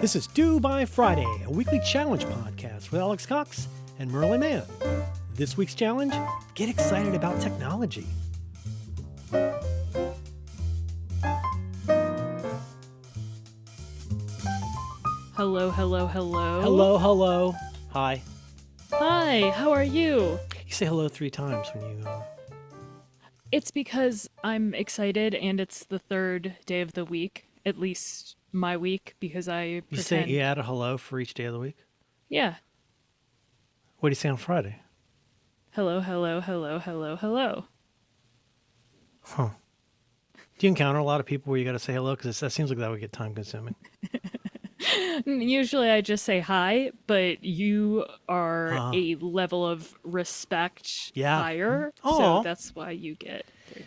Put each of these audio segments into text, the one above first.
This is Due by Friday, a weekly challenge podcast with Alex Cox and Merle Mann. This week's challenge, get excited about technology. Hello, hello, hello. Hello, hello. Hi. Hi, how are you? You say hello 3 times when you... It's because I'm excited and it's the third day of the week, at least my week, because I You pretend. say you add a hello for each day of the week? Yeah. What do you say on Friday? Hello, hello, hello, hello, hello. Huh. Do you encounter a lot of people where you got to say hello? Because that seems like that would get time consuming. Usually I just say hi, but you are Ah. a level of respect Yeah. higher, Aw. so that's why you get 3.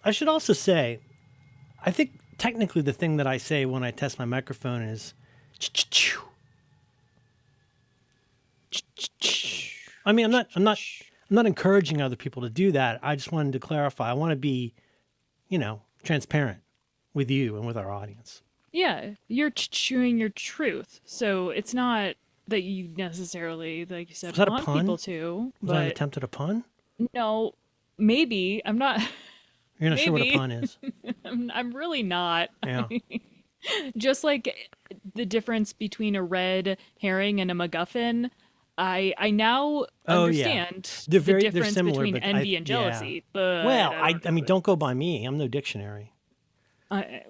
I should also say, I think technically the thing that I say when I test my microphone is ch-ch-chew. I mean, I'm not encouraging other people to do that. I just wanted to clarify. I want to be, transparent with you and with our audience. Yeah, you're chewing your truth, so it's not that you necessarily, like you said, Was that a want pun? people to, Was that an but attempt at a pun? no, maybe I'm not. You're not sure what a Maybe. pun is. I'm really not. Yeah. Just like the difference between a red herring and a MacGuffin, I now Oh, yeah. understand They're the they're difference similar, between but envy and yeah. jealousy. But Well, I don't mean, know. don't go by me. I'm no dictionary. I-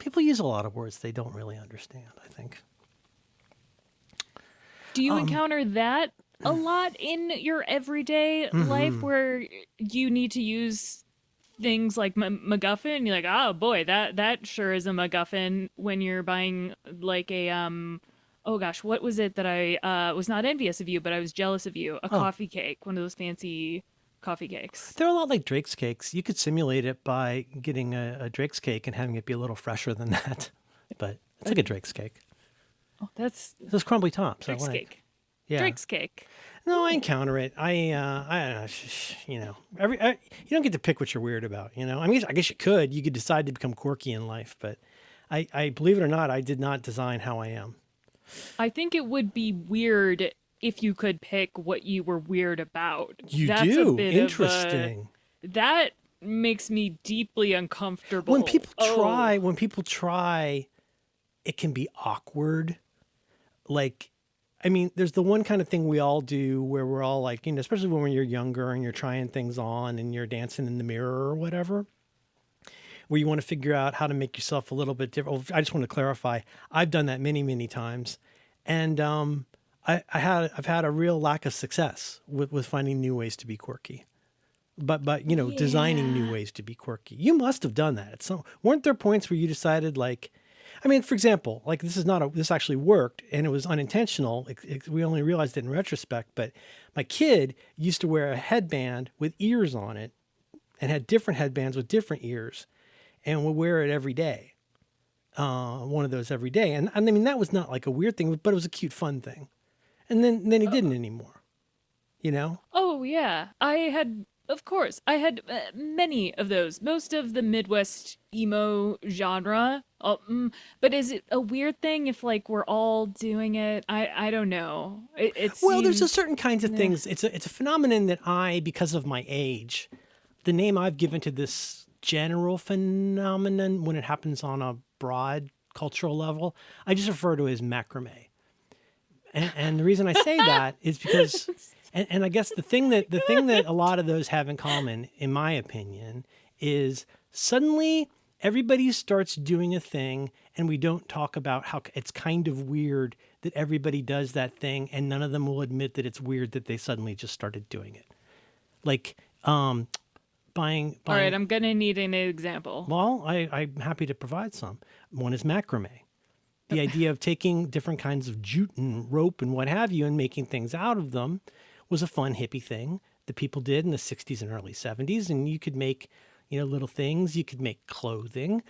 People use a lot of words they don't really understand, I think. Do you encounter that a lot in your everyday life where you need to use things like MacGuffin? And you're like, oh boy, that sure is a MacGuffin when you're buying like a oh gosh, what was it that I was not envious of you, but I was jealous of you? A coffee cake, one of those fancy coffee cakes. They're a lot like Drake's cakes. You could simulate it by getting a Drake's cake and having it be a little fresher than that. But it's like a Drake's cake. Oh, that's Those crumbly tops. Drake's I like. cake. Yeah. Drake's cake. No, I encounter it. I don't know. You don't get to pick what you're weird about. I mean, I guess you could. You could decide to become quirky in life, but I believe it or not, I did not design how I am. I think it would be weird if you could pick what you were weird about. You That's do. a bit Interesting. That makes me deeply uncomfortable. When people try, it can be awkward. Like, I mean, there's the one kind of thing we all do where we're all like, especially when you're younger and you're trying things on and you're dancing in the mirror or whatever, where you want to figure out how to make yourself a little bit different. Well, I just want to clarify. I've done that many, many times. And I've had a real lack of success with finding new ways to be quirky. But designing new ways to be quirky. You must have done that. Weren't there points where you decided, like, I mean, for example, like this actually worked and it was unintentional. We only realized it in retrospect, but my kid used to wear a headband with ears on it and had different headbands with different ears and would wear it every day. One of those every day. And I mean, that was not like a weird thing, but it was a cute, fun thing. And then he didn't anymore, Oh yeah, I had many of those. Most of the Midwest emo genre. But is it a weird thing if like we're all doing it? I don't know. Well, there's a seems- certain kinds of things. It's a phenomenon that because of my age, the name I've given to this general phenomenon when it happens on a broad cultural level, I just refer to it as macrame. And the reason I say that is because, and I guess the thing that a lot of those have in common, in my opinion, is suddenly everybody starts doing a thing and we don't talk about how it's kind of weird that everybody does that thing and none of them will admit that it's weird that they suddenly just started doing it. Like buying. All right, I'm gonna need an example. Well, I'm happy to provide some. One is macrame. The idea of taking different kinds of jute and rope and what have you and making things out of them was a fun hippie thing that people did in the 60s and early 70s. And you could make, little things. You could make clothing.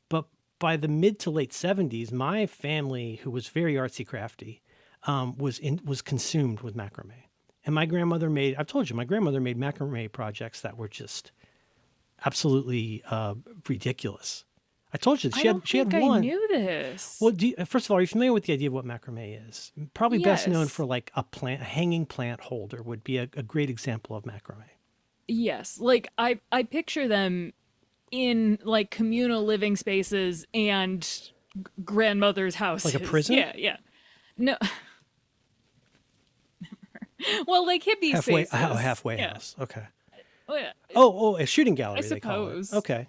But by the mid to late 70s, my family, who was very artsy crafty, was consumed with macrame. And my grandmother I've told you, my grandmother made macrame projects that were just absolutely ridiculous. I told you I she don't had think I one. knew this. Well, first of all, are you familiar with the idea of what macrame is? Probably best known for Yes. like a hanging plant holder would be a great example of macrame. Yes. Like I picture them in like communal living spaces and grandmother's Like a houses. prison? Yeah, yeah. No, well, like hippie spaces. Halfway Yeah. house. Okay. Well, yeah. A shooting I gallery they call it. suppose. Okay.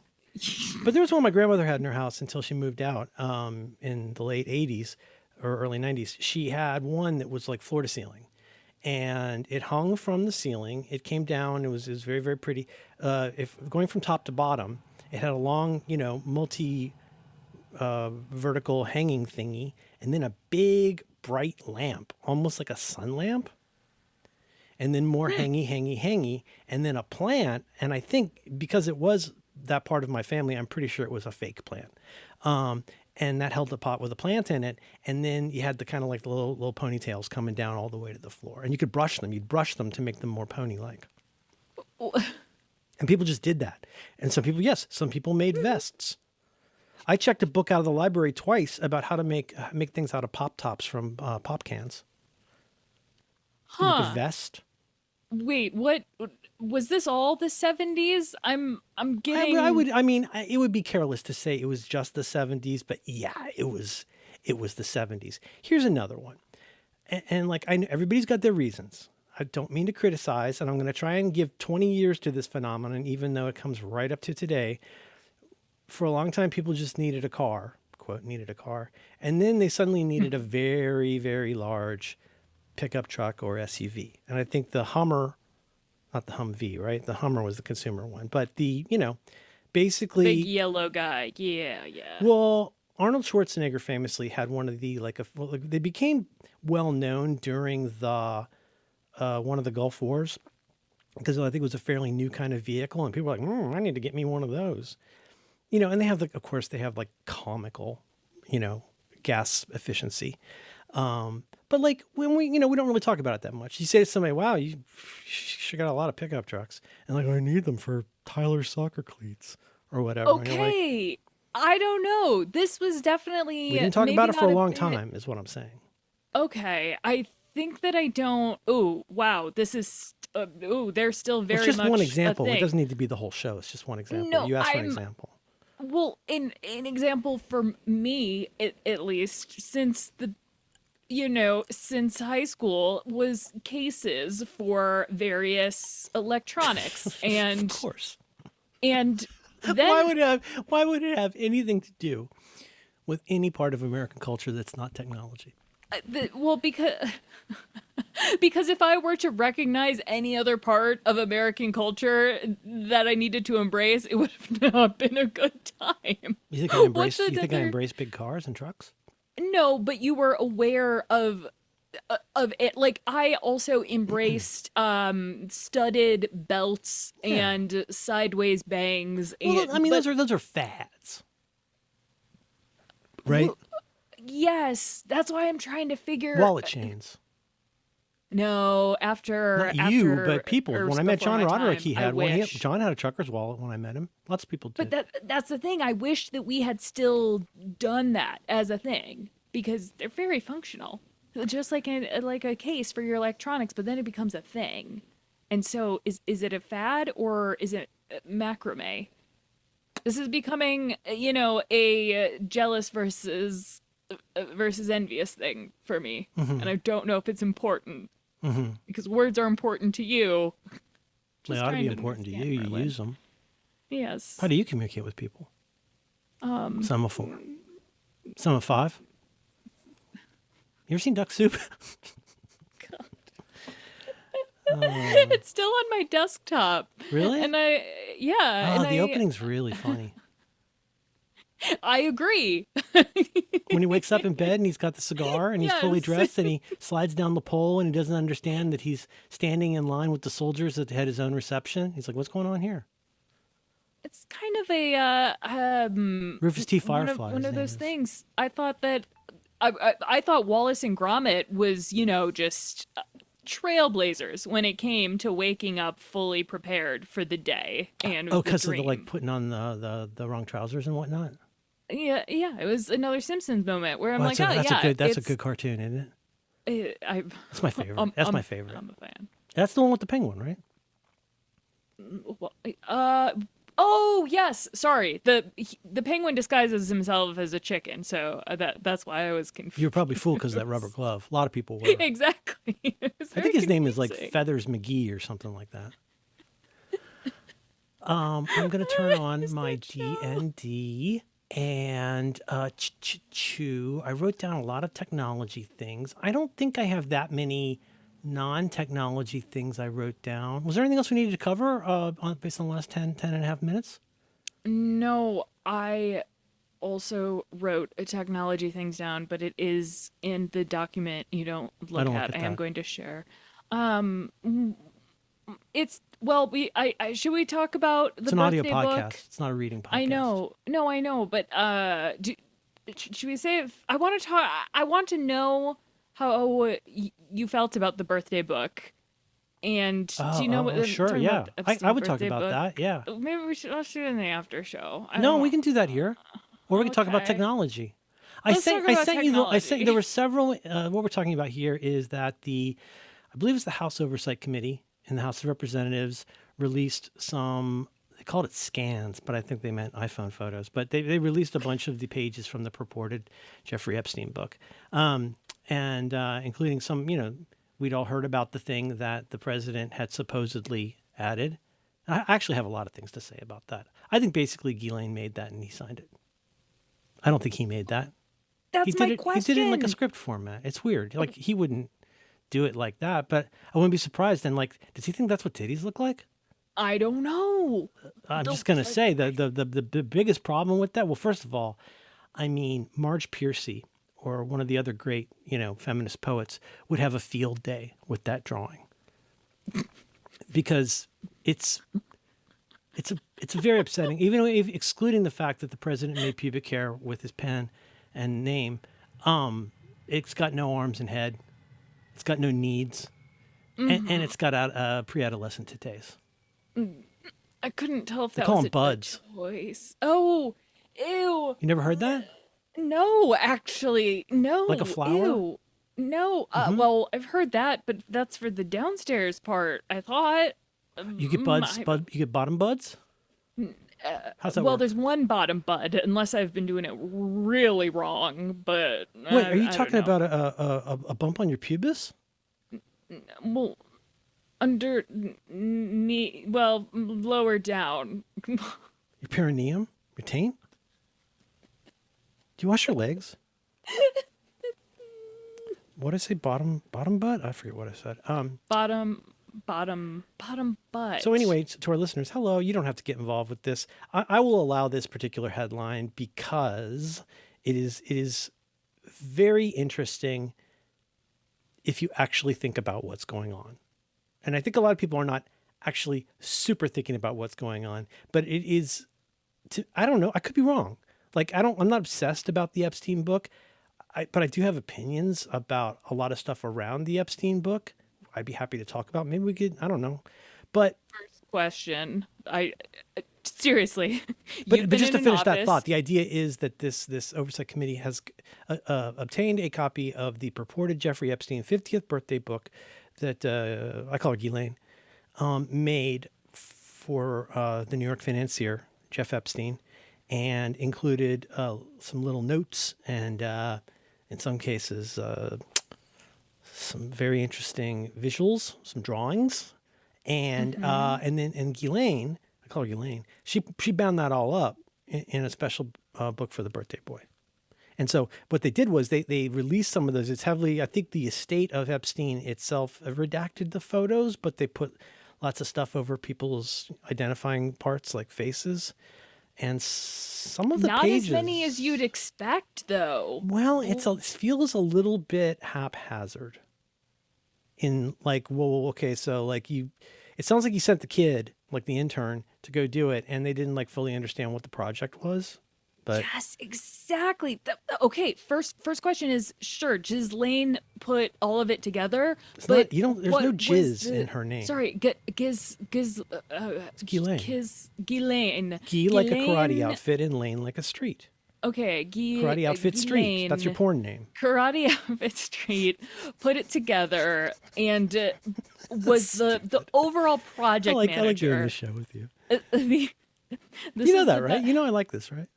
But there was one my grandmother had in her house until she moved out in the late 80s or early 90s. She had one that was like floor to ceiling, and it hung from the ceiling. It came down. It was very, very pretty. If going from top to bottom, it had a long, multi vertical hanging thingy, and then a big bright lamp, almost like a sun lamp, and then more hangy, and then a plant. And I think because it was that part of my family, I'm pretty sure it was a fake plant. And that held the pot with a plant in it. And then you had the kind of like the little ponytails coming down all the way to the floor. And you could brush them. You'd brush them to make them more pony-like. And people just did that. And some people made vests. I checked a book out of the library twice about how to make things out of pop tops from pop cans. You make a Huh. vest. Wait, what was this all the 70s? I'm getting It would be careless to say it was just the 70s, but yeah, it was the 70s. Here's another one. And like, I know everybody's got their reasons. I don't mean to criticize, and I'm going to try and give 20 years to this phenomenon, even though it comes right up to today. For a long time, people just needed a car, quote, needed a car. And then they suddenly needed a very, very large pickup truck or SUV. And I think the Hummer, not the Humvee, right? The Hummer was the consumer one, but basically, big yellow guy. Yeah, yeah. well, Arnold Schwarzenegger famously had one of they became well known during the one of the Gulf Wars because I think it was a fairly new kind of vehicle, and people were like, I need to get me one of those. And they have of course they have like comical, gas efficiency. But like when we don't really talk about it that much. You say to somebody, wow, you sure got a lot of pickup trucks. And like, I need them for Tyler's soccer cleats or whatever. And you're like, Okay. I don't know. This was definitely we didn't talk maybe about it for not a long bit- time is what I'm saying. Okay. I think that I don't. Oh, wow. This is. They're still very It's just much one a example. It thing. doesn't need to be the whole show. It's just one example. No, You asked for an I'm example. well. In example for me, at least, since since high school was cases for various electronics Of course. and Why then would it have anything to do with any part of American culture that's not technology? well because if I were to recognize any other part of American culture that I needed to embrace, it would have not been a good time. You think I embrace? What's You think I another- embrace big cars and trucks? No, but you were aware of it. Like I also embraced studded belts Yeah. and sideways bangs. Well, And, I mean, but those are fads, right? yes, that's why I'm trying to figure. Wallet chains. No, after Not you, after but people. or When I met before John my Roderick, time, he I had one. wish. John had a trucker's wallet when I met him. Lots of people did. But that's the thing. I wish that we had still done that as a thing because they're very functional, just like a case for your electronics. But then it becomes a thing, and so is it a fad or is it macrame? This is becoming a jealous versus envious thing for me, Mm-hmm. and I don't know if it's important because words are important to you. They Just ought to trying be important to understand, you. You Merlin. use them. Yes. How do you communicate with people? Some of 4. Some of 5. You ever seen Duck Soup? It's still on my desktop. Really? And I, yeah. Oh, and the I, opening's really funny. I agree. When he wakes up in bed and he's got the cigar and he's fully Yes. dressed and he slides down the pole and he doesn't understand that he's standing in line with the soldiers that had his own reception. He's like, what's going on here? It's kind of a Rufus T. one Firefly. of his name those is. things. I thought that I thought Wallace and Gromit was just trailblazers when it came to waking up fully prepared for the day and Oh, the because of the dream. like putting on the wrong trousers and whatnot. yeah, it was another Simpsons moment where I'm Well, like, oh that's yeah, a good cartoon, isn't it? I That's my favorite. That's my favorite. I'm a fan. That's the one with the penguin, right? Well, oh yes, sorry. The penguin disguises himself as a chicken, so that's why I was You were confused. probably fooled because of that rubber glove. A lot of people were. Exactly. It was I very think his name is like confusing. Feathers McGee or something like that. I'm gonna turn on my That show. DND and chew. I wrote down a lot of technology things. I don't think I have that many non-technology things I wrote down. Was there anything else we needed to cover based on the last 10 and a half minutes? No, I also wrote technology things down, but it is in the document you don't I look don't look at. at I am that. going to share. Um, it's well, I should we talk about It's the an audio birthday podcast. book? It's not a reading I podcast. know, no, I know, but should we say if I want to talk? I want to know how you felt about the birthday book. And do you know what I'm Sure, talking about? yeah. The I Epstein would talk birthday about book. that. Yeah. Maybe let's do it in the after show. I No, we don't. can do that here, or we can talk about Okay. technology. Let's talk I about sent you. I sent. There technology. were several. What we're talking about here is that I believe it's the House Oversight Committee in the House of Representatives released some. They called it scans, but I think they meant iPhone photos. But they released a bunch of the pages from the purported Jeffrey Epstein book, and including some. We'd all heard about the thing that the president had supposedly added. I actually have a lot of things to say about that. I think basically Ghislaine made that and he signed it. I don't think he made that. He That's did my it. He did it in like a question. script format. It's weird. Like he wouldn't do it like that. But I wouldn't be surprised. And like, does he think that's what titties look like? I don't know. I'm The, just gonna like, say the biggest problem with that. Well, first of all, I mean Marge Piercy or one of the other great feminist poets would have a field day with that drawing because it's it's very upsetting. Even if, excluding the fact that the president made pubic hair with his pen and name, it's got no arms and head. It's got no needs, and it's got pre-adolescent titties. I couldn't tell if They that call was them buds. a choice. Oh, ew. You never heard that? No, actually, no. Like a flower? Ew. No. Well, I've heard that, but that's for the downstairs part. I thought. You get buds. You get bottom buds. How's that Well, work? there's one bottom bud, unless I've been doing it really wrong. But Wait, are you I don't talking know. about a bump on your pubis? Well, under knee, well, lower down. Your perineum? Your taint? Do you wash your legs? What did I say? Bottom butt? I forget what I said. Bottom butt. So anyway, to our listeners, hello. You don't have to get involved with this. I will allow this particular headline because it is very interesting if you actually think about what's going on. And I think a lot of people are not actually super thinking about what's going on, but it is I don't know. I could be wrong. Like I'm not obsessed about the Epstein book, but I do have opinions about a lot of stuff around the Epstein book. I'd be happy to talk about. Maybe we could, I don't know. But Question. I seriously. but You've been just to in an finish that office. thought, the idea is that this oversight committee has obtained a copy of the purported Jeffrey Epstein 50th birthday book that I call her Ghislaine, made for the New York financier Jeff Epstein, and included some little notes and in some cases some very interesting visuals, some drawings, and Ghislaine, I call her Ghislaine, she bound that all up in a special book for the birthday boy. And so what they did was they released some of those. It's heavily, I think the estate of Epstein itself redacted the photos, but they put lots of stuff over people's identifying parts like faces. And some of the Not pages, as many as you'd expect, though. well, it feels a little bit haphazard. In like, whoa, okay, so like it sounds like you sent the kid, like the intern, to go do it, and they didn't like fully understand what the project was. But Yes, exactly. Okay, first question is sure. Ghislaine put all of it together, it's but not, you don't. There's what no was jizz in her name. Sorry, Ghislaine. Ghislaine. Gi like a karate Ghislaine- outfit and Lane like a street. okay, Karate Outfit Street. That's your Ghislaine, porn name. Karate Outfit Street put it together and That's was the stupid. overall project I like doing this manager. show with you. The, You this know is that, right? You know I like this, right?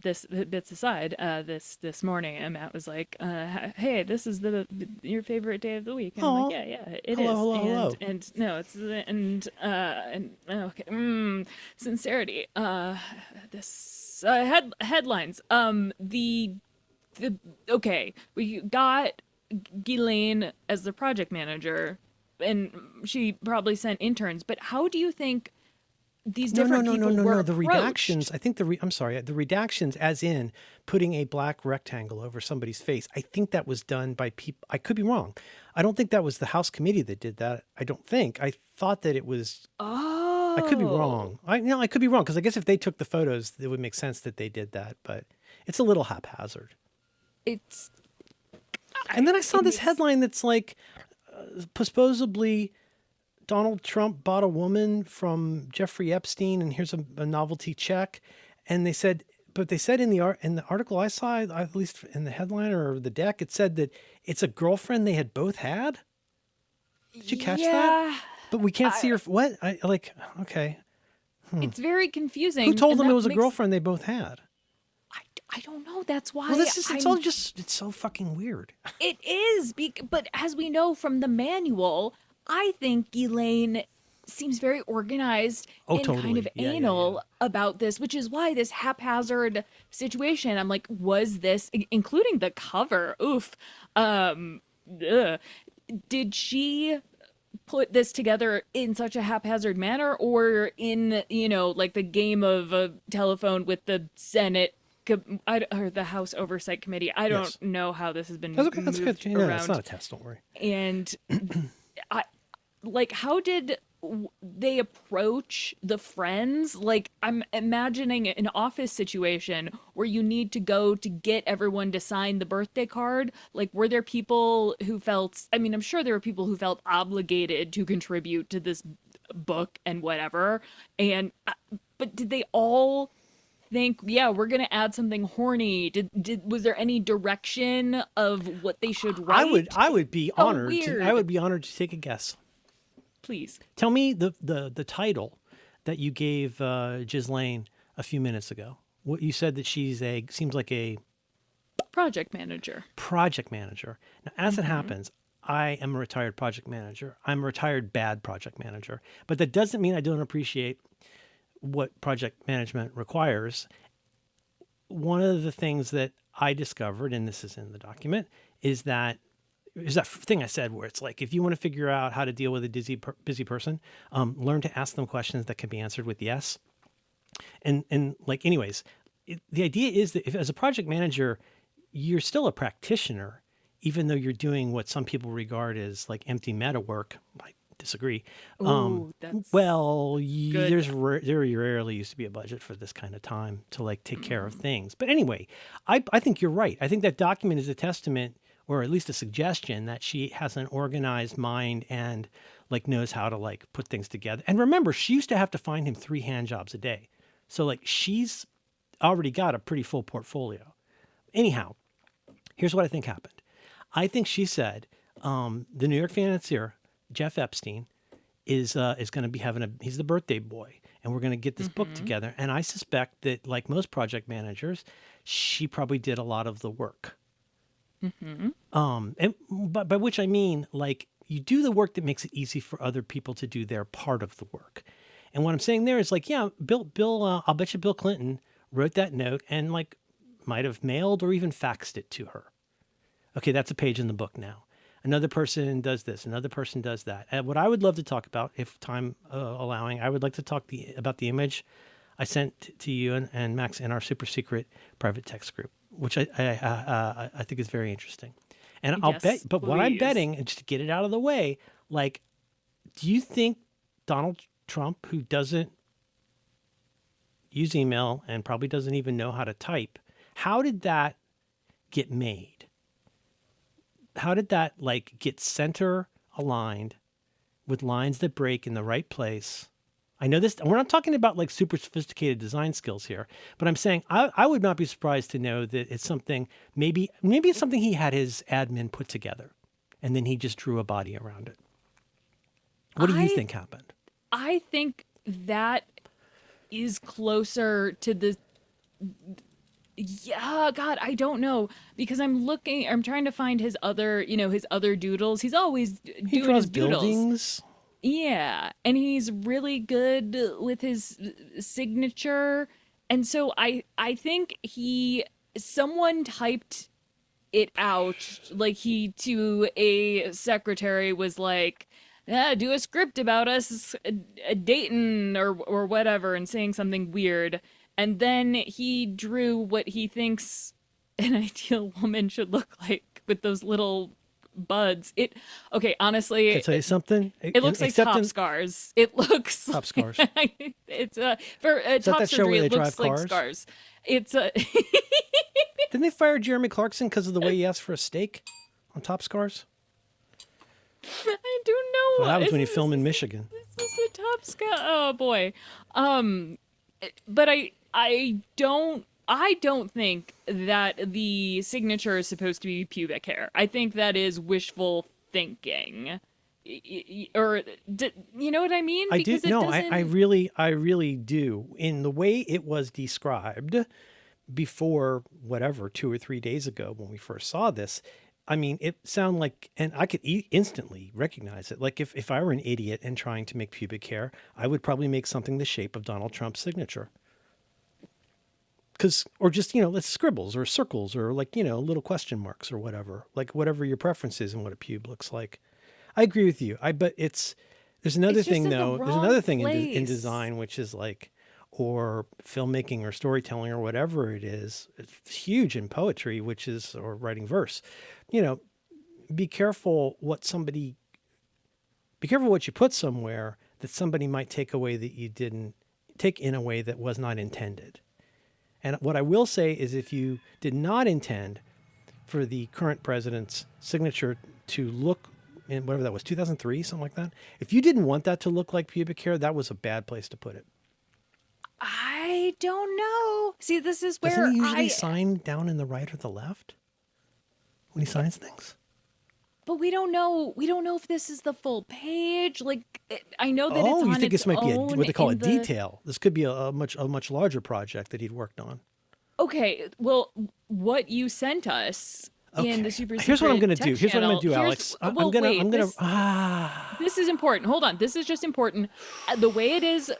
this bits aside, this morning, and Matt was like, "Hey, this is your favorite day of the week," and I'm like, Oh, "Yeah, yeah, it hello, is." hello, And hello. no, it's and okay, sincerity. This headlines. The okay, we got Ghislaine as the project manager, and she probably sent interns. But how do you think these No, no, different no, no, people no, were no. The redactions, approached? I think I'm sorry, the redactions, as in putting a black rectangle over somebody's face, I think that was done by people. I could be wrong. I don't think that was the House committee that did that. I don't think. I thought that it was, I could be Oh, wrong. I could be wrong because I guess if they took the photos, it would make sense that they did that, but it's a little haphazard. it's And then I saw it this makes headline that's like, supposedly Donald Trump bought a woman from Jeffrey Epstein, and here's a novelty check. And they said, but they said in the article I saw, at least in the headline or the deck, it said that it's a girlfriend they had both had. Did you catch that? yeah. But we can't see I, her. What? I like. Okay, it's very who confusing, told and them it that was a makes girlfriend they both had? I, I don't know. That's Well, why this is. It's all I'm. just. It's so fucking weird. It is, but as we know from the manual, I think Elaine seems very organized Oh, and kind of totally. Yeah, yeah, yeah. anal about this, which is why this haphazard situation. I'm like, was this, including the cover? Oof. Ugh. Did she put this together in such a haphazard manner, or in, like the game of a telephone with the Senate or the House Oversight Committee? I Yes. don't know how this has That's been okay. That's good. moved No, it's not around. a test. Don't worry. And I like, how did they approach the friends? Like, I'm imagining an office situation where you need to go to get everyone to sign the birthday card. Like, were there people who felt, I mean, I'm sure there were people who felt obligated to contribute to this book and whatever. And, but did they all think, yeah, we're gonna add something horny? Was there any direction of what they should write? I would be So honored to. I weird. would be honored to take a guess. Please. Tell me the title that you gave Ghislaine a few minutes ago. What you said that she's seems like a Project manager. project manager. Now, as it happens, I am a retired project manager. I'm a retired bad project manager, but that doesn't mean I don't appreciate what project management requires. One of the things that I discovered, and this is in the document, is that thing I said where it's like, if you want to figure out how to deal with a busy person, learn to ask them questions that can be answered with yes. And like, anyways, the idea is that if, as a project manager, you're still a practitioner, even though you're doing what some people regard as like empty meta work. I disagree. Oh, that's Well, good. there rarely used to be a budget for this kind of time to like take care of things. But anyway, I think you're right. I think that document is a testament, or at least a suggestion, that she has an organized mind and like knows how to like put things together. And remember, she used to have to find him 3 hand jobs a day. So like she's already got a pretty full portfolio. Anyhow, here's what I think happened. I think she said, the New York financier, Jeff Epstein, is going to be having he's the birthday boy, and we're going to get this book Mm-hmm. together. And I suspect that, like most project managers, she probably did a lot of the work. Mm-hmm. And but by which I mean, like, you do the work that makes it easy for other people to do their part of the work. And what I'm saying there is like, yeah, I'll bet you Bill Clinton wrote that note and like might have mailed or even faxed it to her. Okay, that's a page in the book now. Another person does this. Another person does that. And what I would love to talk about, if time allowing, I would like to talk about the image I sent to you and Max in our super secret private text group, which I think is very interesting. And I'll bet, Yes, but what I'm please. betting, and just to get it out of the way, like, do you think Donald Trump, who doesn't use email and probably doesn't even know how to type, how did that get made? How did that like get center aligned with lines that break in the right place I know this, we're not talking about like super sophisticated design skills here, but I'm saying I would not be surprised to know that it's something, maybe it's something he had his admin put together and then he just drew a body around it. What do you I think happened? I think that is closer to the yeah, God, I don't know because I'm trying to find his other, his other doodles. He's always He doing his draws doodles. buildings. Yeah, and he's really good with his signature. And so I think someone typed it out like he to a secretary was like, do a script about us dating or whatever and saying something weird. And then he drew what he thinks an ideal woman should look like with those little buds. Okay, Can I honestly, tell you something? it looks like Except top in scars. It looks Top like, Scars. it's for Is that top that show surgery. where they It looks drive like cars? scars. It's a Didn't they fire Jeremy Clarkson because of the way he asked for a steak on Top Scars? I don't know. Well, that was when he Is filmed in Michigan. this a top scar? Oh boy. But I don't think that the signature is supposed to be pubic hair. I think that is wishful thinking. Or you know what I mean? I do. Because it No, doesn't. I really do. In the way it was described before, whatever, 2 or 3 days ago when we first saw this, I mean, it sounded like, and I could instantly recognize it. Like if I were an idiot and trying to make pubic hair, I would probably make something the shape of Donald Trump's signature. Or just, let's scribbles or circles or like, little question marks or whatever, like whatever your preference is and what a pube looks like. I agree with you. But there's another It's just thing in the though. There's wrong another thing in place. design, which is like, or filmmaking or storytelling or whatever it is. It's huge in poetry, or writing verse. Be careful what you put somewhere that somebody might take away that you didn't take in a way that was not intended. And what I will say is if you did not intend for the current president's signature to look in whatever that was, 2003, something like that. If you didn't want that to look like pubic hair, that was a bad place to put it. I don't know. See, this is where Doesn't he usually sign down in the right or the left when he signs things? But we don't know. We don't know if this is the full page. Like, I know that it's on You think its this might be own what they call a in the- detail? This could be a much larger project that he'd worked on. Okay, well, what you sent us in the super Here's what I'm secret going to do. text Here's what I'm channel- going to do, here's- Alex. I'm well, going wait, to. this is important. Hold on. This is just important. The way it is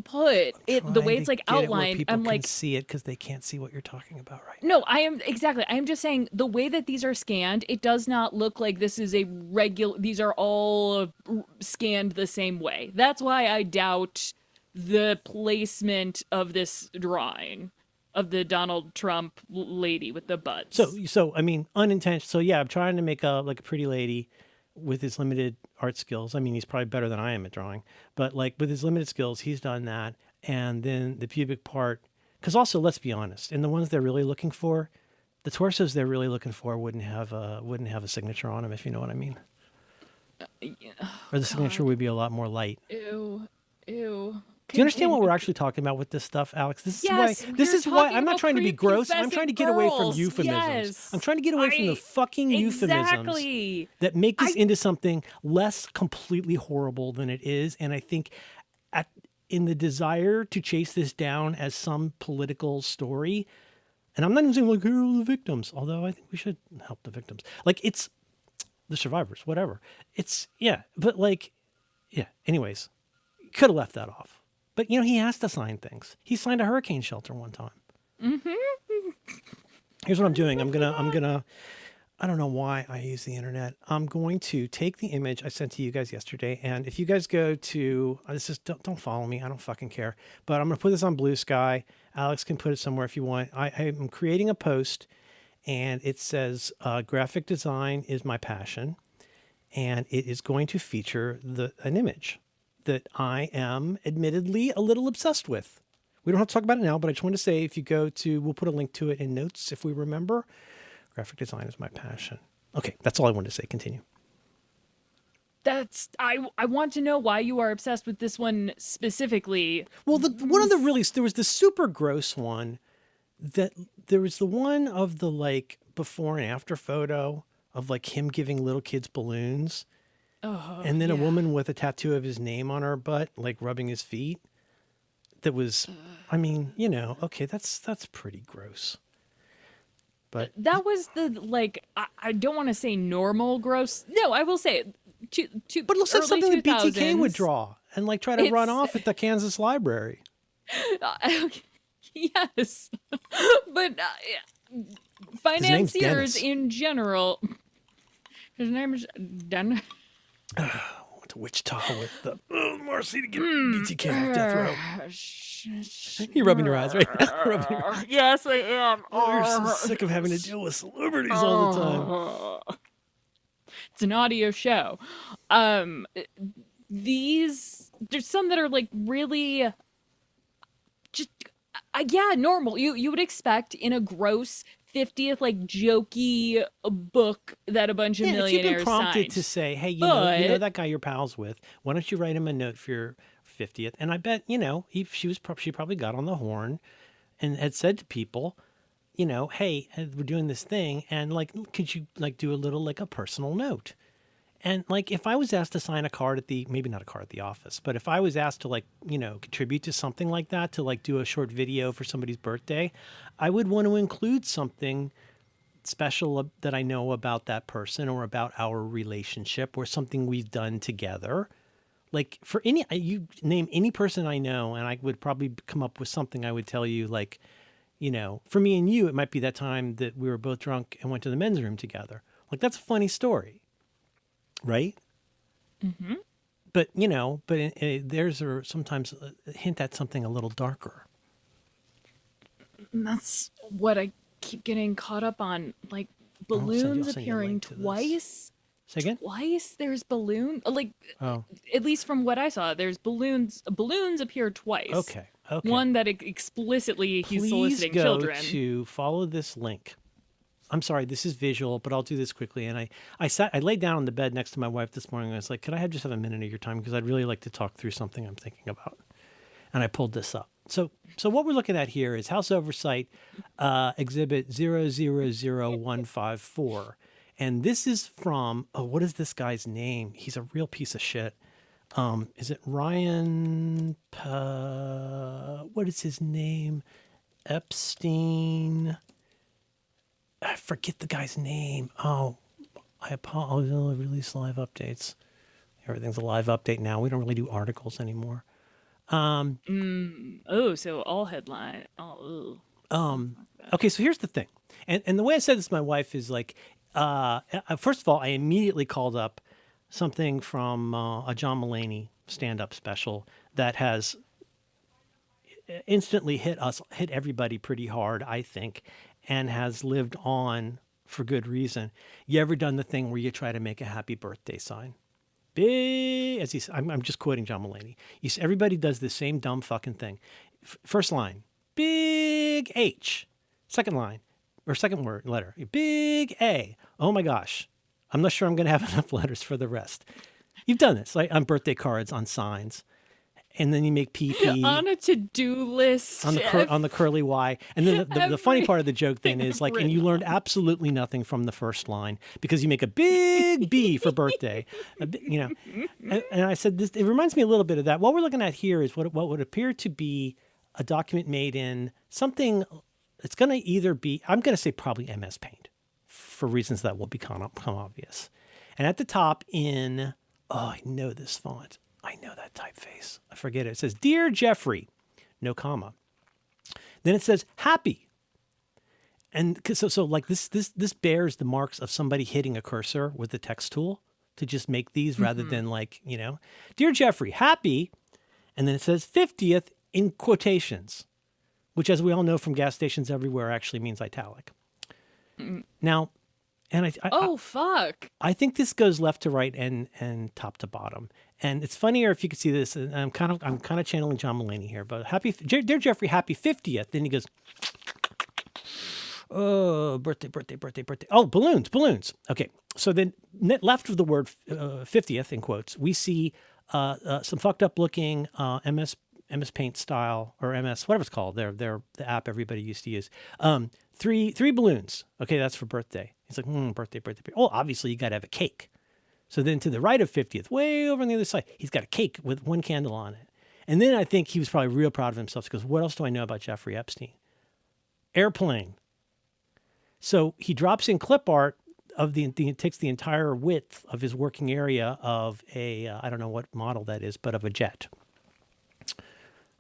put, the way it's like outlined, People I'm can like, see it because they can't see what you're talking about right now. no, I am exactly. I am just saying the way that these are scanned, it does not look like this is a regular. These are all scanned the same way. That's why I doubt the placement of this drawing of the Donald Trump lady with the buds. So I mean, unintentional. So yeah, I'm trying to make a pretty lady with his limited art skills. I mean, he's probably better than I am at drawing, but like with his limited skills, he's done that. And then the pubic part, because also let's be honest, in the ones they're really looking for, the torsos they're really looking for wouldn't have a signature on them, if you know what I mean. Or the signature would be a lot more light. Ew. Do you understand what we're actually talking about with this stuff, Alex? This Yes, is we're why talking I'm not about trying to be gross. I'm prepubescent trying to get away from girls. euphemisms. Yes. I'm trying to get away from the fucking euphemisms Exactly. that make this into something less completely horrible than it is. And I think in the desire to chase this down as some political story, and I'm not even saying like, here are the victims, although I think we should help the victims. Like it's the survivors, whatever. But like, yeah, anyways, could have left that off. But, he has to sign things. He signed a hurricane shelter one time. Mm-hmm. Here's what I'm doing. I'm gonna, I don't know why I use the internet. I'm going to take the image I sent to you guys yesterday. And if you guys go to, don't follow me. I don't fucking care. But I'm going to put this on Blue Sky. Alex can put it somewhere if you want. I am creating a post and it says, graphic design is my passion. And it is going to feature an image that I am admittedly a little obsessed with. We don't have to talk about it now, but I just want to say we'll put a link to it in notes if we remember. Graphic design is my passion. Okay, that's all I wanted to say. Continue. That's I want to know why you are obsessed with this one specifically. Well, one of the really, there was the super gross one that there was the one of the like before and after photo of like him giving little kids balloons. Oh, And then a yeah. woman with a tattoo of his name on her butt, like rubbing his feet. That was, I mean, you know, okay, that's pretty gross. But That was the like I don't want to say normal gross. No, I will say but it looks like early something that BTK would 2000s. draw and like try to run It's- off at the Kansas library. Yes, but name's financiers Dennis. in general. His name is Den. Went to Wichita with the Marcy to get BTK off death row. You're rubbing your eyes, right? Rubbing your eyes. Yes, I am. Oh, you're so sick of having to deal with celebrities all the time. It's an audio show. These there's some that are like really just yeah, normal. You would expect in a gross 50th like jokey book that a bunch of Yeah, if you've millionaires been prompted signed. to say, hey, you know But- that guy you're pals with, why don't you write him a note for your 50th? And I bet, you know, she probably got on the horn and had said to people, you know, hey, we're doing this thing, and like, could you like do a little like a personal note? And like, if I was asked to sign a card at maybe not a card at the office, but if I was asked to like, you know, contribute to something like that, to like do a short video for somebody's birthday, I would want to include something special that I know about that person or about our relationship or something we've done together. Like for you name any person I know, and I would probably come up with something I would tell you, like, you know, for me and you, it might be that time that we were both drunk and went to the men's room together. Like, that's a funny story. Right? Mm-hmm. But, you know, there's sometimes a hint at something a little darker. And that's what I keep getting caught up on, like I'll balloons send you a appearing link to this. twice. Say again? Twice there's balloon like Oh, at least from what I saw, there's balloons appear twice. okay. Okay. One that explicitly he's Please soliciting go children. to follow this link. I'm sorry, this is visual, but I'll do this quickly. And I laid down on the bed next to my wife this morning. And I was like, could I just have a minute of your time? Because I'd really like to talk through something I'm thinking about. And I pulled this up. So what we're looking at here is House Oversight Exhibit 000154. And this is from, what is this guy's name? He's a real piece of shit. Is it Ryan? What is his name? Epstein. I forget the guy's name. Oh, I apologize. I'll release live updates. Everything's a live update now. We don't really do articles anymore. Oh, so all headline. Oh, Okay, so here's the thing. And the way I said this to my wife is like, first of all, I immediately called up something from a John Mulaney stand-up special that has instantly hit everybody pretty hard, I think, and has lived on for good reason. You ever done the thing where you try to make a happy birthday sign? Big, I'm just quoting John Mulaney. Everybody does the same dumb fucking thing. First line, big H. Second line, or second word letter, big A. Oh my gosh, I'm not sure I'm going to have enough letters for the rest. You've done this, like on birthday cards, on signs. And then you make PP on a to-do list. on the curly Y. And then the funny part of the joke then is like, and you learned absolutely nothing from the first line because you make a big B for birthday, you know. And I said, it reminds me a little bit of that. What we're looking at here is what would appear to be a document made in something. It's going to either be, I'm going to say probably MS Paint for reasons that will become obvious. And at the top I know this font. I know that typeface. I forget it. It says, Dear Jeffrey, no comma. Then it says, happy. And so like this bears the marks of somebody hitting a cursor with the text tool to just make these rather than like, you know, Dear Jeffrey, happy. And then it says 50th in quotations, which as we all know from gas stations everywhere actually means italic. Now, and Fuck. I think this goes left to right and top to bottom. And it's funnier if you could see this. And I'm kind of channeling John Mulaney here. But dear Jeffrey, happy 50th. Then he goes, Oh, birthday. Oh, balloons. Okay. So then left of the word 50th, in quotes, we see some fucked up looking MS Paint style or MS, whatever it's called. They're the app everybody used to use. Three balloons. Okay, that's for birthday. He's like, birthday. Oh, obviously you got to have a cake. So then to the right of 50th, way over on the other side, he's got a cake with one candle on it. And then I think he was probably real proud of himself because what else do I know about Jeffrey Epstein? Airplane. So he drops in clip art of takes the entire width of his working area of a, I don't know what model that is, but of a jet.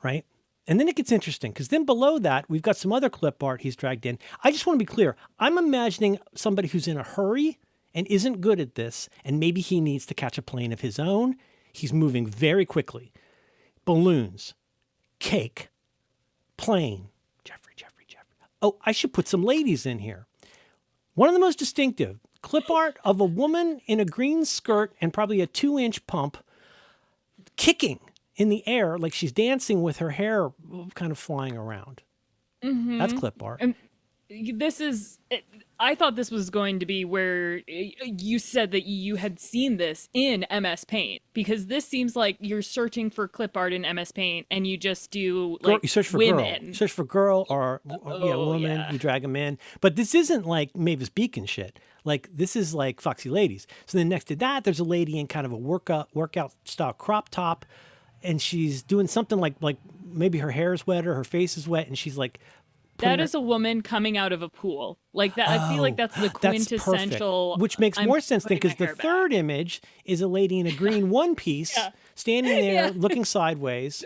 Right? And then it gets interesting because then below that, we've got some other clip art he's dragged in. I just want to be clear. I'm imagining somebody who's in a hurry and isn't good at this, and maybe he needs to catch a plane of his own. He's moving very quickly. Balloons, cake, plane. Jeffrey. Oh, I should put some ladies in here. One of the most distinctive clip art of a woman in a green skirt and probably a 2-inch pump kicking in the air like she's dancing with her hair kind of flying around. Mm-hmm. That's clip art. And I thought this was going to be where you said that you had seen this in MS Paint, because this seems like you're searching for clip art in MS Paint and you just do like you search for women. Girl. You search for girl or woman. Yeah. You drag them in. But this isn't like Mavis Beacon shit. Like this is like Foxy Ladies. So then next to that, there's a lady in kind of a workout style crop top, and she's doing something like maybe her hair is wet or her face is wet, and she's like. That is a woman coming out of a pool. Like that. I feel like that's the quintessential. Which makes more sense then, because the third image is a lady in a green one piece standing there looking sideways.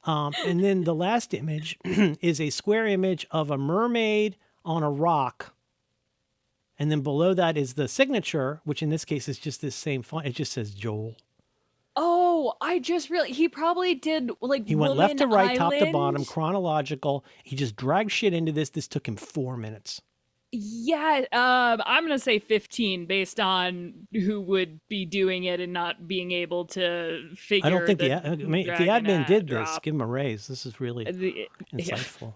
And then the last image is a square image of a mermaid on a rock. And then below that is the signature, which in this case is just this same font. It just says Joel. Oh, he probably did like he went left to right, top to bottom, chronological. He just dragged shit into this. This took him 4 minutes. Yeah, I'm gonna say 15 based on who would be doing it and not being able to figure. I don't think if the admin did this, give him a raise. This is really insightful.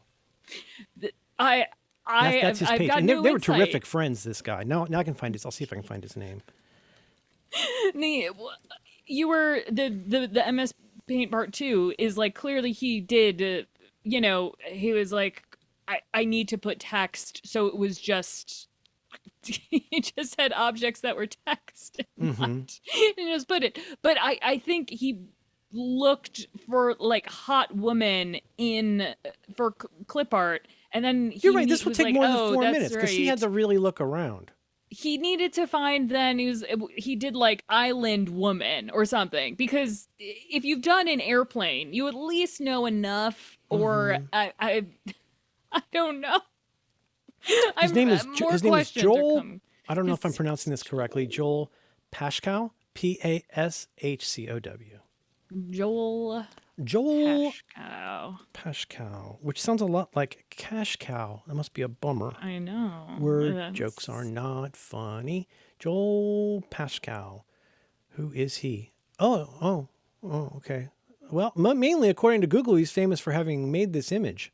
That's his page. And they were terrific friends. This guy. Now I can find his. I'll see if I can find his name. You were the MS Paint Part 2 is like clearly he did, he was like, I need to put text. So it was just, he just had objects that were text and just put it. But I think he looked for like hot woman for clip art. And then you're right. This would take more than 4 minutes because he had to really look around. He needed to find he did like Island Woman or something, because if you've done an airplane, you at least know enough, or I don't know. His name is Joel. I don't know if I'm pronouncing this correctly. Joel Paschkow, Pashcow. Joel Paschkow, which sounds a lot like cash cow. That must be a bummer. I know. Word jokes are not funny. Joel Paschkow. Who is he? Oh, okay. Well, mainly according to Google, he's famous for having made this image.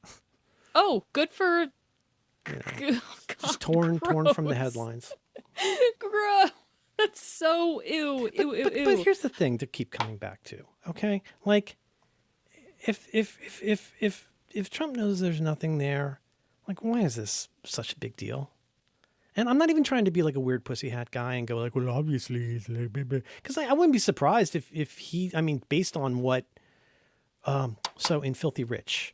Oh, good for. God, just torn from the headlines. Gross. That's so ew. But here's the thing to keep coming back to. Okay, like. If Trump knows there's nothing there, like, why is this such a big deal? And I'm not even trying to be like a weird pussy hat guy and go like, well, obviously, it's like, because I wouldn't be surprised if he, based on what, so in Filthy Rich,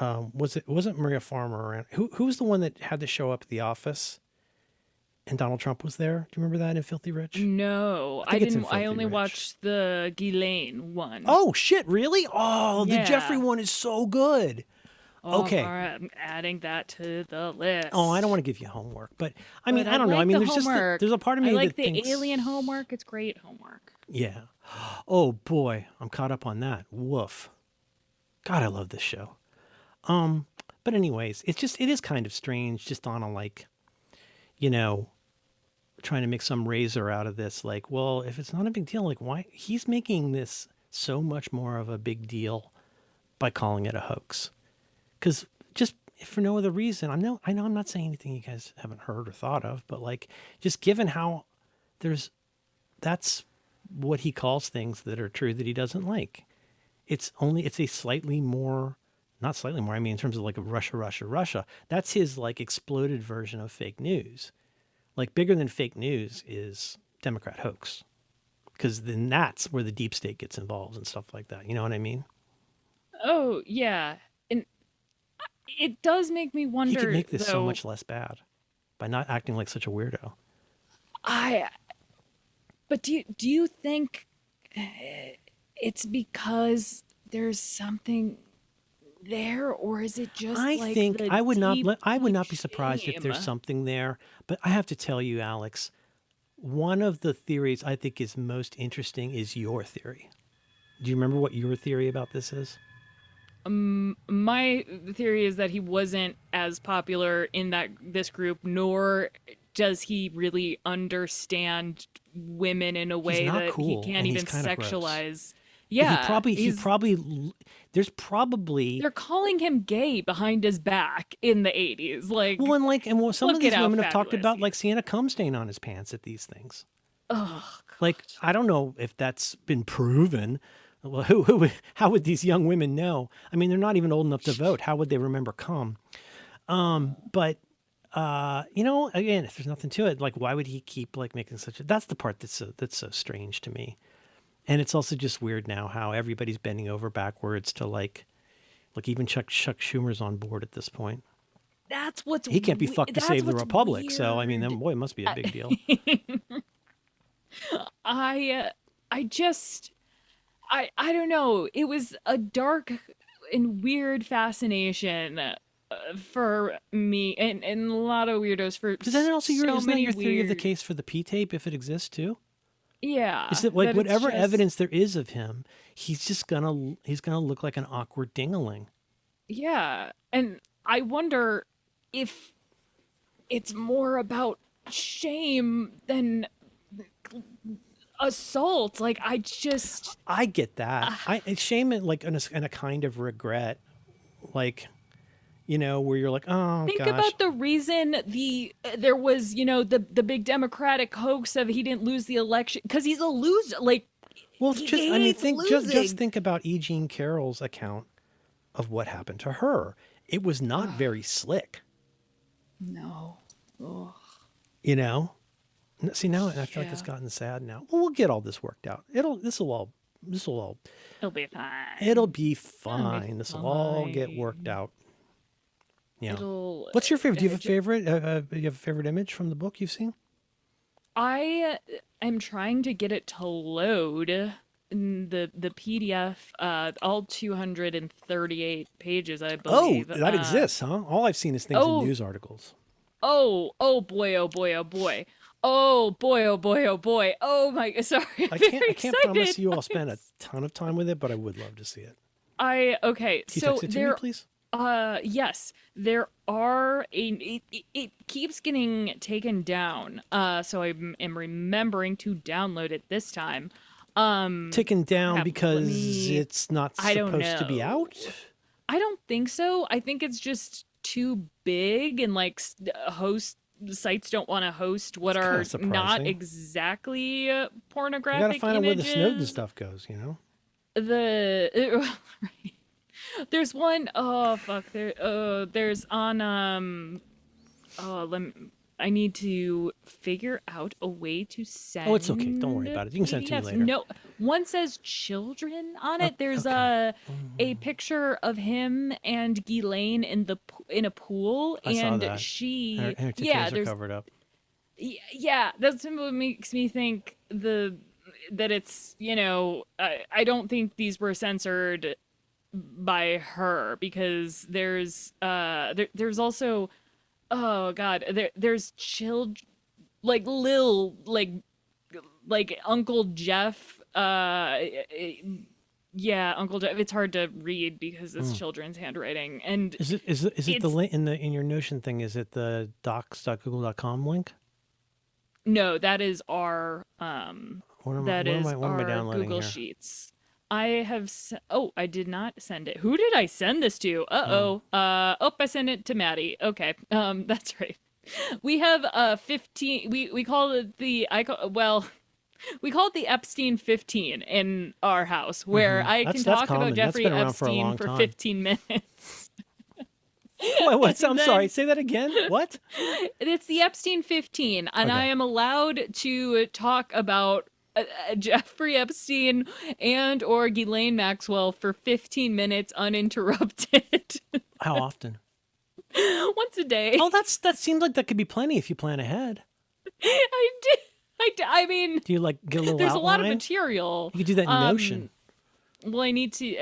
wasn't Maria Farmer around? Who was the one that had to show up at the office? And Donald Trump was there. Do you remember that in Filthy Rich? No, I didn't. I only watched the Ghislaine one. Oh shit! Really? Oh, the Jeffrey one is so good. Okay, all right, I'm adding that to the list. Oh, I don't want to give you homework, but I don't know. There's a part of me that thinks... the alien homework. It's great homework. Yeah. Oh boy, I'm caught up on that. Woof. God, I love this show. But anyways, it is kind of strange, just on a trying to make some razor out of this. Like, well, if it's not a big deal, like, why he's making this so much more of a big deal by calling it a hoax? Because just if for no other reason. I know I'm not saying anything you guys haven't heard or thought of, but like just given how there's that's what he calls things that are true that he doesn't like. It's a slightly more, not slightly more, I mean in terms of like Russia. That's his like exploded version of fake news. Like bigger than fake news is Democrat hoax. Because then that's where the deep state gets involved and stuff like that. You know what I mean? Oh, yeah. And it does make me He could wonder make this so though. much less bad by not acting like such a weirdo. I but do you think it's because there's something there, or is it just I like think the deep I would like not be surprised if shame? there's something there, but I have to tell you, Alex, one of the theories I think is most interesting is your theory. Do you remember what your theory about this is? My theory is that he wasn't as popular in that this group, nor does he really understand women in a He's way not that he cool can't and he's even kind of gross. sexualize. He Yeah, probably he's there's probably they're calling him gay behind his back in the 80s. well, Like, and well, some of look at these how women have talked fabulous about he like is. seeing a cum stain on his pants at these things. Oh, Like God. I don't know if that's been proven. Well, how would these young women know? I mean, they're not even old enough to vote. How would they remember cum? But you know, again, if there's nothing to it, like why would he keep like making such a? That's the part that's so strange to me. And it's also just weird now how everybody's bending over backwards to like even Chuck Schumer's on board at this point. That's what's He can't be fucked to that's save the what's republic. So I mean, then weird. boy, it must be a big deal. I just I don't know. It was a dark and weird fascination for me and a lot of weirdos for Because then also so isn't that many your theory of the weird. case for the P tape if it exists too? Is Yeah, that like that it's whatever just evidence there is of him, he's gonna look like an awkward dingaling. yeah. And I wonder if it's more about shame than assault. Like I just I get that. It's shame and like and a kind of regret, like you know, where you're like, oh think gosh. about the reason there was, the big Democratic hoax of he didn't lose the election because he's a loser. Like Well, it's he just I mean, hates think just losing. think about E. Jean Carroll's account of what happened to her. It was not very slick, No. Oh, you know. See now, I feel like it's yeah. gotten sad now. Well, we'll get all this worked out. This will all It'll be fine. it'll be It'll be fine. This will all get worked fine. out. You know. It'll. What's your favorite? Do you have a J- favorite? Do you have a favorite image from the book you've seen? I am trying to get it to load the PDF, all 238 pages, I Oh, believe. that exists, huh? All I've seen is things in Oh, news articles. oh boy, oh boy, oh boy. Oh boy, oh boy, oh boy. Oh my, sorry, I'm I very can't promise excited. you I'll spend a ton of time with it, but I would love to see it. Okay, Can you so text it to me, there, please? yes, there are it keeps getting taken down. So am remembering to download it this time. Taken down Crap, let because me, it's not I don't supposed to be know. out. I don't think so. I think it's just too big and like host sites don't want to host what It's kind of are not surprising. exactly You got to pornographic find out where the Snowden images. stuff goes. You know. The there's one oh fuck there's on oh let me, I need to figure out a way to Oh, it's okay. Don't send worry about it. You can send it to me PDFs. later. No, one says children on it. There's Okay. a picture of him and Ghislaine in in a pool, I saw and that. she Her yeah titties are there's covered up. yeah that's what makes me think that it's I don't think these were censored by her because there's also oh god there's like Lil like Uncle Jeff yeah Uncle Jeff, it's hard to read because it's Mm. children's handwriting and Is it the it's link in your Notion thing? Is it the docs.google.com link? no that is our What am I downloading Google here? Sheets. I have I did not send it. Who did I send this to? Oh. I sent it to Maddie. Okay. That's right. We have 15 we call it the I call well we call it the Epstein 15 in our house, where I can That's talk common. about That's Jeffrey been around for a Epstein long for time. 15 minutes. What? I'm And sorry. then Say that again. What? it's the Epstein 15, and I Okay. am allowed to talk about Jeffrey Epstein and or Ghislaine Maxwell for 15 minutes uninterrupted. How often? Once a day. Oh, that seems like that could be plenty if you plan ahead. I did. I mean, Do you like get a little there's a lot of outline? material. You could do that in Notion. Well, I need to.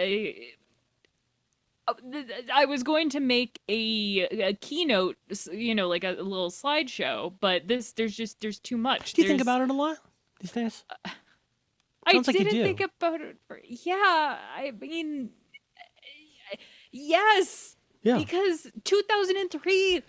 I was going to make a keynote, like a little slideshow, but there's too much. Do you think about it a lot these days? I Sounds like you didn't do. think about it. Yeah, I mean, yes. Yeah. Because 2003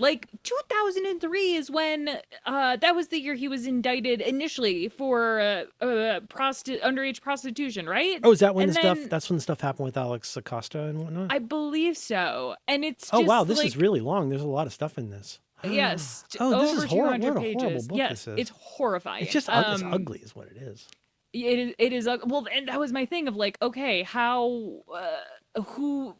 is when that was the year he was indicted initially for underage prostitution, right? Oh, is that when And then that's when the stuff happened with Alex Acosta and whatnot? I believe so. And it's Oh just wow, this like, is really long. There's a lot of stuff in this. yes, Oh, this over is horrible. 200 What a pages. horrible book Yes, this is. it's horrifying. It's just it's ugly is what it is. It is well, and that was my thing of like, okay, how who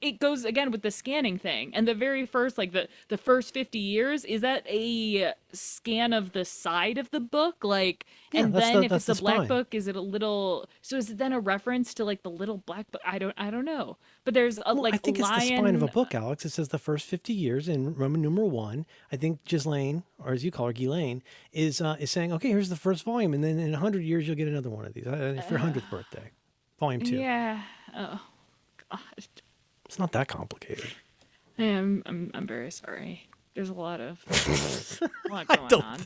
it goes again with the scanning thing, and the very first, like the first 50 years, is that a scan of the side of the book, like, Yeah, and that's then the- if that's it's a the black spine. book, is it a little, so is it then a reference to like the little black book? I don't know, but there's a Well, like I think lion. it's the spine of a book, Alex. It says the first 50 years in Roman numeral 1. I think Ghislaine, or as you call her, Ghislaine, is saying, okay, here's the first volume, and then in 100 years you'll get another one of these for your 100th birthday, volume 2. Yeah. Oh God. It's not that complicated. I'm very sorry. There's a lot going I on.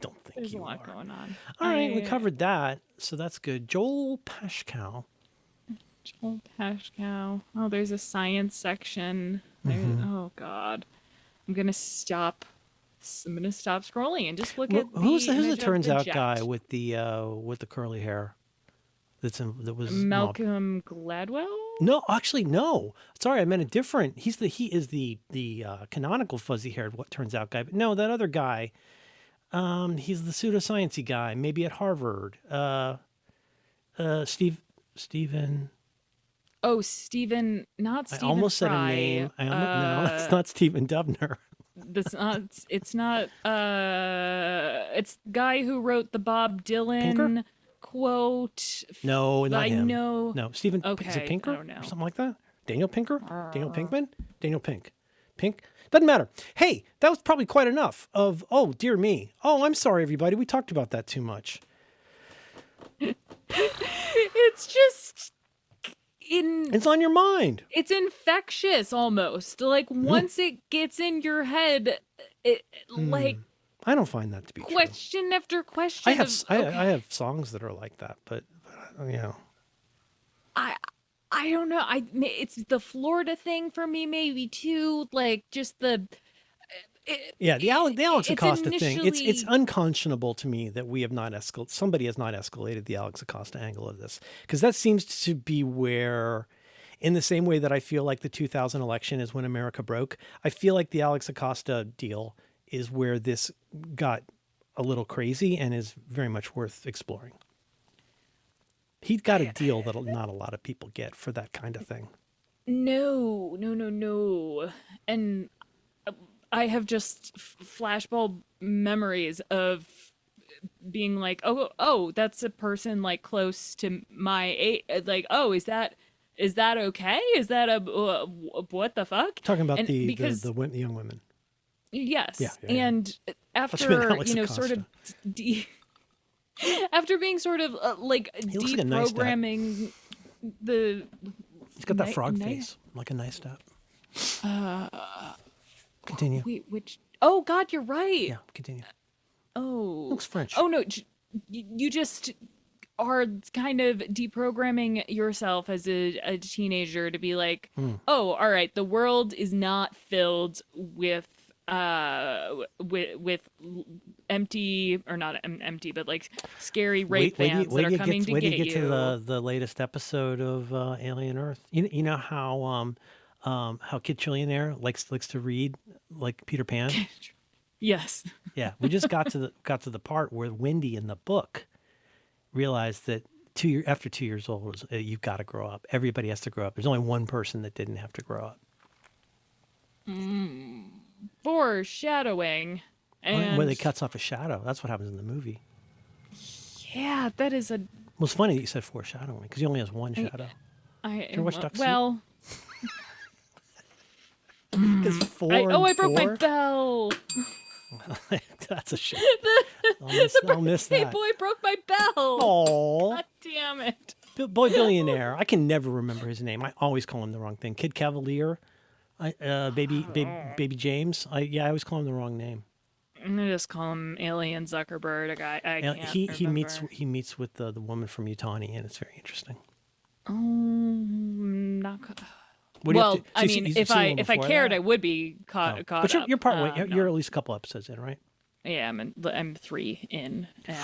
don't think There's a you lot are. going on. All right, we covered that, so that's good. Joel Pashkow. Joel Pashkow. Oh, there's a science section. Oh God, I'm gonna stop scrolling and just look at Who's the image of turns the out jet. guy with the curly hair? That was Malcolm Gladwell. No, actually, no. Sorry, I meant a different. He is the canonical fuzzy haired what turns out guy. But no, that other guy. He's the pseudosciencey guy, maybe at Harvard. Stephen. Oh, Stephen, not I Stephen almost said a Fry. name. No, it's not Stephen Dubner. It's not. It's not. It's the guy who wrote the Bob Dylan Pinker? quote. No, not I him. know. No, Stephen. Is Okay, it Pinker I don't know. or something like that? Daniel Pinker? Daniel Pinkman? Daniel Pink. Pink? Doesn't matter. Hey, that was probably quite enough of, oh, dear me. Oh, I'm sorry, everybody. We talked about that too much. It's just It's on your mind. it's infectious almost. Like once it gets in your head, it like I don't find that to be true. question after question. I have of, I, okay, I have songs that are like that, but you know. I don't know. It's the Florida thing for me maybe too. Like just the Yeah, the Alex it's Acosta thing. It's initially- unconscionable to me that we have not somebody has not escalated the Alex Acosta angle of this, because that seems to be where, in the same way that I feel like the 2000 election is when America broke, I feel like the Alex Acosta deal is where this got a little crazy and is very much worth exploring. He got a deal that not a lot of people get for that kind of thing. No. And I have just flashbulb memories of being like, oh, that's a person like close to my age. Like, oh, is that okay? Is that a what the fuck? Talking about And the because young women. yes, Yeah. and you meant after Alex sort of after being sort of like looks like a nice dad. deprogramming the He's got that Ni- frog ni- face, like a nice step. Continue. wait, which oh God, you're right. Yeah, continue. Oh, Looks French. Oh no, you just are kind of deprogramming yourself as a teenager to be like, oh, all right, the world is not filled with empty, or not empty, but like scary rape vans that are coming to wait till get you get you. to the latest episode of Alien Earth. You know how Kid Trillionaire likes to read like Peter Pan. Yes. Yeah, we just got to the part where Wendy in the book realized that after 2 years old, you've got to grow up. Everybody has to grow up. There's only one person that didn't have to grow up. Foreshadowing. And When they cuts off a shadow, that's what happens in the movie. yeah, that is a. Well, it's funny that you said foreshadowing because he only has one shadow. I watch Duck Soup? well. Because I broke my bell. That's a shame. I'll miss Hey, that. boy, broke my bell. Oh, God damn it. Boy Billionaire. I can never remember his name. I always call him the wrong thing. Kid Cavalier, baby James. I always call him the wrong name. I'm gonna just call him Alien Zuckerberg. I can't He remember. meets with the woman from Utani, and it's very interesting. Not. What do you have Well, to- I so mean, you've if seen I one if I before cared, that? I would be caught. Oh. Caught But up. you're part way. No. You're at least a couple episodes in, right? Yeah, I'm 3 in, and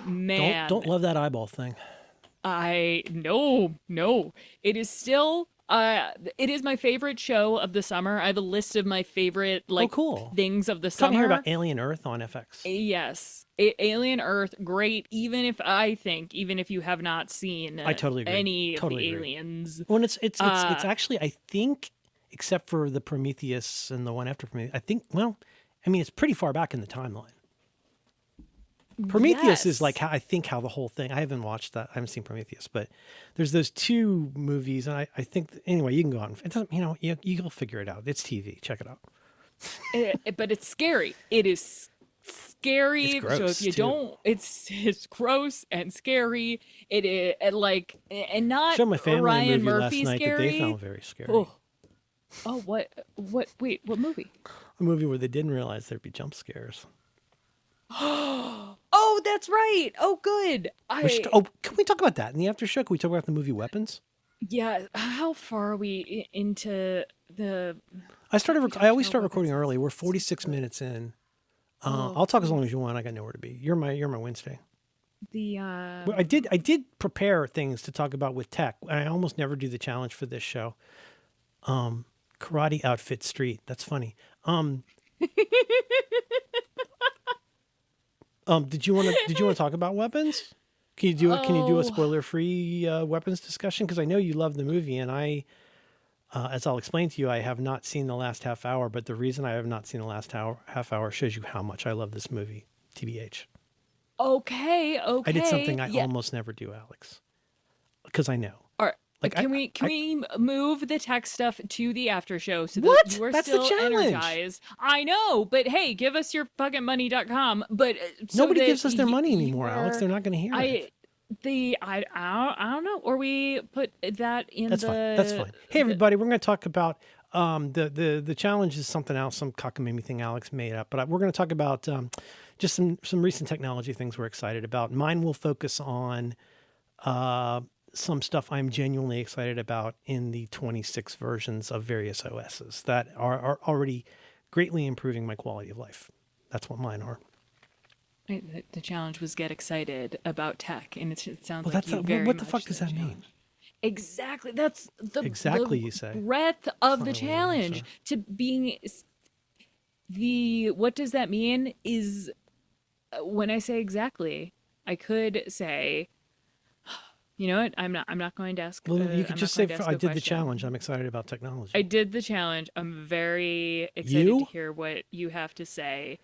man, Don't love that eyeball thing. no. It is still it is my favorite show of the summer. I have a list of my favorite Cool. things of the Talking summer. here about Alien Earth on FX. Yes. Alien Earth, great. Even if you have not seen I totally agree. any Totally of the agree. aliens. Well, it's actually, I think, except for the Prometheus and the one after Prometheus, I think. Well, I mean, it's pretty far back in the timeline. Prometheus is Yes. like how the whole thing. I haven't watched that. I haven't seen Prometheus, but there's those two movies, and I think anyway. You can go out and it doesn't. You'll figure it out. It's TV. Check it out. But it's scary. It is scary. It's gross, so if you too. don't, it's gross and scary. It is and not Showed my family a Ryan movie Murphy last night scary. that they found very scary. Oh, what? Wait, what movie? A movie where they didn't realize there'd be jump scares. Oh, that's right. Oh, good. Can we talk about that in the after show? Can we talk about the movie Weapons? Yeah. How far are we into the? I always start recording early. We're 46 minutes in. I'll talk as long as you want. I got nowhere to be. You're my Wednesday. Well, I did prepare things to talk about with tech. I almost never do the challenge for this show. Karate Outfit Street. That's funny. Did you want to talk about weapons? Can you do a spoiler free weapons discussion? Because I know you love the movie, and as I'll explain to you, I have not seen the last half hour. But the reason I have not seen the last half hour shows you how much I love this movie. TBH. Okay. I did something I almost never do, Alex, because I know. All right. Like, can we move the tech stuff to the after show so What? that you are That's the still challenge. energized? I know, but hey, give us your fucking money.com. But so Nobody that gives us their money you anymore, Alex. are- They're not going to hear it. I don't know. Or we put that in That's fine. That's fine. Hey, everybody, we're going to talk about the challenge is something else, some cockamamie thing Alex made up. But we're going to talk about just some recent technology things we're excited about. Mine will focus on some stuff I'm genuinely excited about in the 26 versions of various OSs that are already greatly improving my quality of life. That's what mine are. The challenge was get excited about tech, and it sounds Well, like you very what the much fuck does that challenge. mean? Exactly. That's Exactly, the you say. breadth of the That's not really an challenge answer. to being what does that mean is when I say exactly, I could say, you know what? I'm not going to ask. Well, you I'm could not just say, going to ask I a did the question. challenge. I'm excited about technology. I did the challenge. I'm very excited You? to hear what you have to say.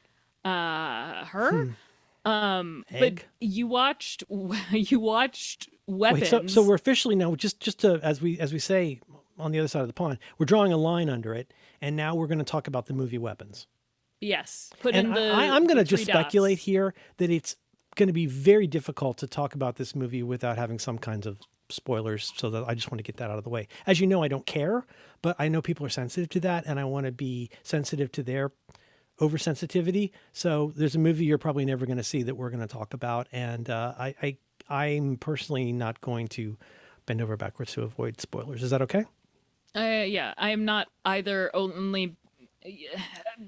Her? But Egg? you watched Weapons. Wait, so we're officially now just to as we say on the other side of the pond, we're drawing a line under it, and now we're going to talk about the movie Weapons. Yes. Put And in the I'm going to the just three dots. speculate here that it's going to be very difficult to talk about this movie without having some kinds of spoilers. So that I just want to get that out of the way. As you know, I don't care, but I know people are sensitive to that, and I want to be sensitive to their oversensitivity. So there's a movie you're probably never going to see that we're going to talk about, and I'm personally not going to bend over backwards to avoid spoilers. Is that okay? Yeah, I am not either only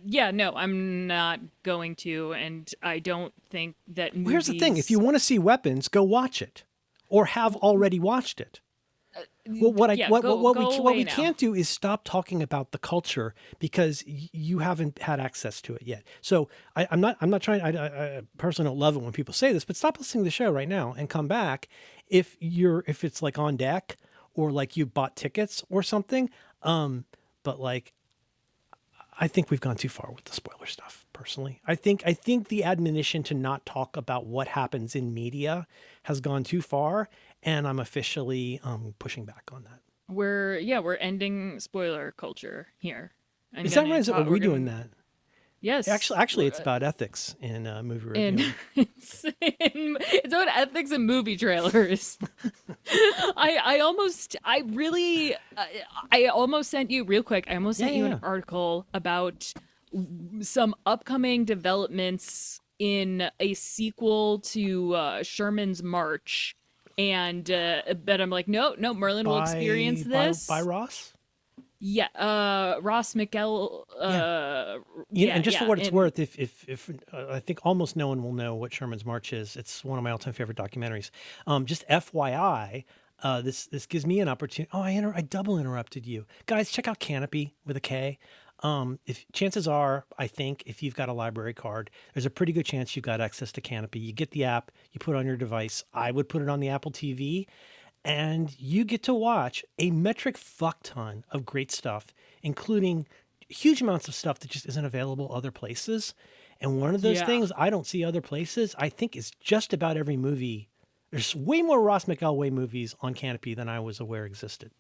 Yeah, no, I'm not going to, and I don't think that Well, here's the thing. If you want to see Weapons, go watch it or have already watched it. Well, yeah, go what away we now. can't do is stop talking about the culture because you haven't had access to it yet. So I'm not trying. I personally don't love it when people say this, but stop listening to the show right now and come back if it's like on deck or like you bought tickets or something. But like, I think we've gone too far with the spoiler stuff. Personally, I think the admonition to not talk about what happens in media has gone too far, and I'm officially pushing back on that. We're ending spoiler culture here. Is that right? Are we doing that? Yes. Actually, it's about ethics in movie review. It's about ethics in movie trailers. I almost sent you real quick. I almost sent you an article about some upcoming developments in a sequel to Sherman's March, and but I'm like, no, Merlin will experience this by Ross. Yeah, Ross McEl. And just for what it's worth, if I think almost no one will know what Sherman's March is. It's one of my all-time favorite documentaries. Just FYI, this gives me an opportunity. Oh, I double interrupted you, guys. Check out Canopy with a K. If chances are, I think if you've got a library card, there's a pretty good chance you've got access to Canopy. You get the app, you put it on your device. I would put it on the Apple TV. And you get to watch a metric fuck ton of great stuff, including huge amounts of stuff that just isn't available other places. And one of those things I don't see other places, I think, is just about every movie. There's way more Ross McElway movies on Canopy than I was aware existed.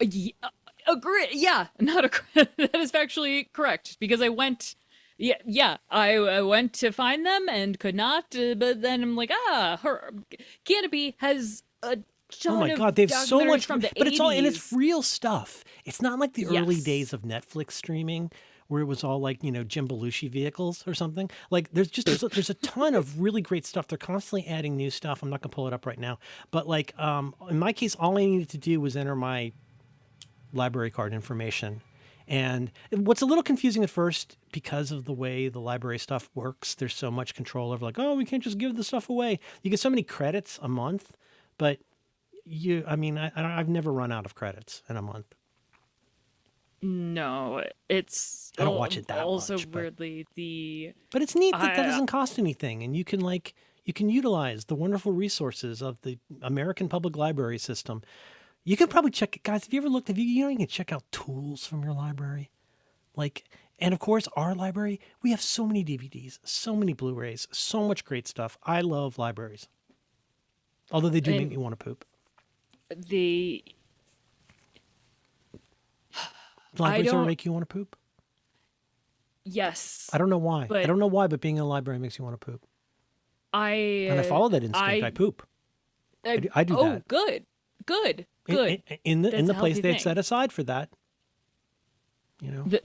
Agree. Yeah, not that is factually correct, because I went. I went to find them and could not, but then I'm like, Canopy has a ton oh my of God, they have so much from the but 80s. It's all, and it's real stuff. It's not like the early days of Netflix streaming where it was all like, Jim Belushi vehicles or something. Like there's a ton of really great stuff. They're constantly adding new stuff. I'm not gonna pull it up right now, but like in my case, all I needed to do was enter my library card information. And what's a little confusing at first, because of the way the library stuff works, there's so much control over like, oh, we can't just give the stuff away. You get so many credits a month, but I've never run out of credits in a month. No, it's I don't watch it that also much. Weirdly, but it's neat that doesn't cost anything, and you can utilize the wonderful resources of the American public library system. You can probably check it, guys. Have you ever looked? You can check out tools from your library, and of course our library. We have so many DVDs, so many Blu-rays, so much great stuff. I love libraries, although they do make me want to poop. Libraries ever make you want to poop? Yes. I don't know why. But being in a library makes you want to poop. And I follow that instinct. I poop. I do that. Oh, good. In the place they had set aside for that. Good.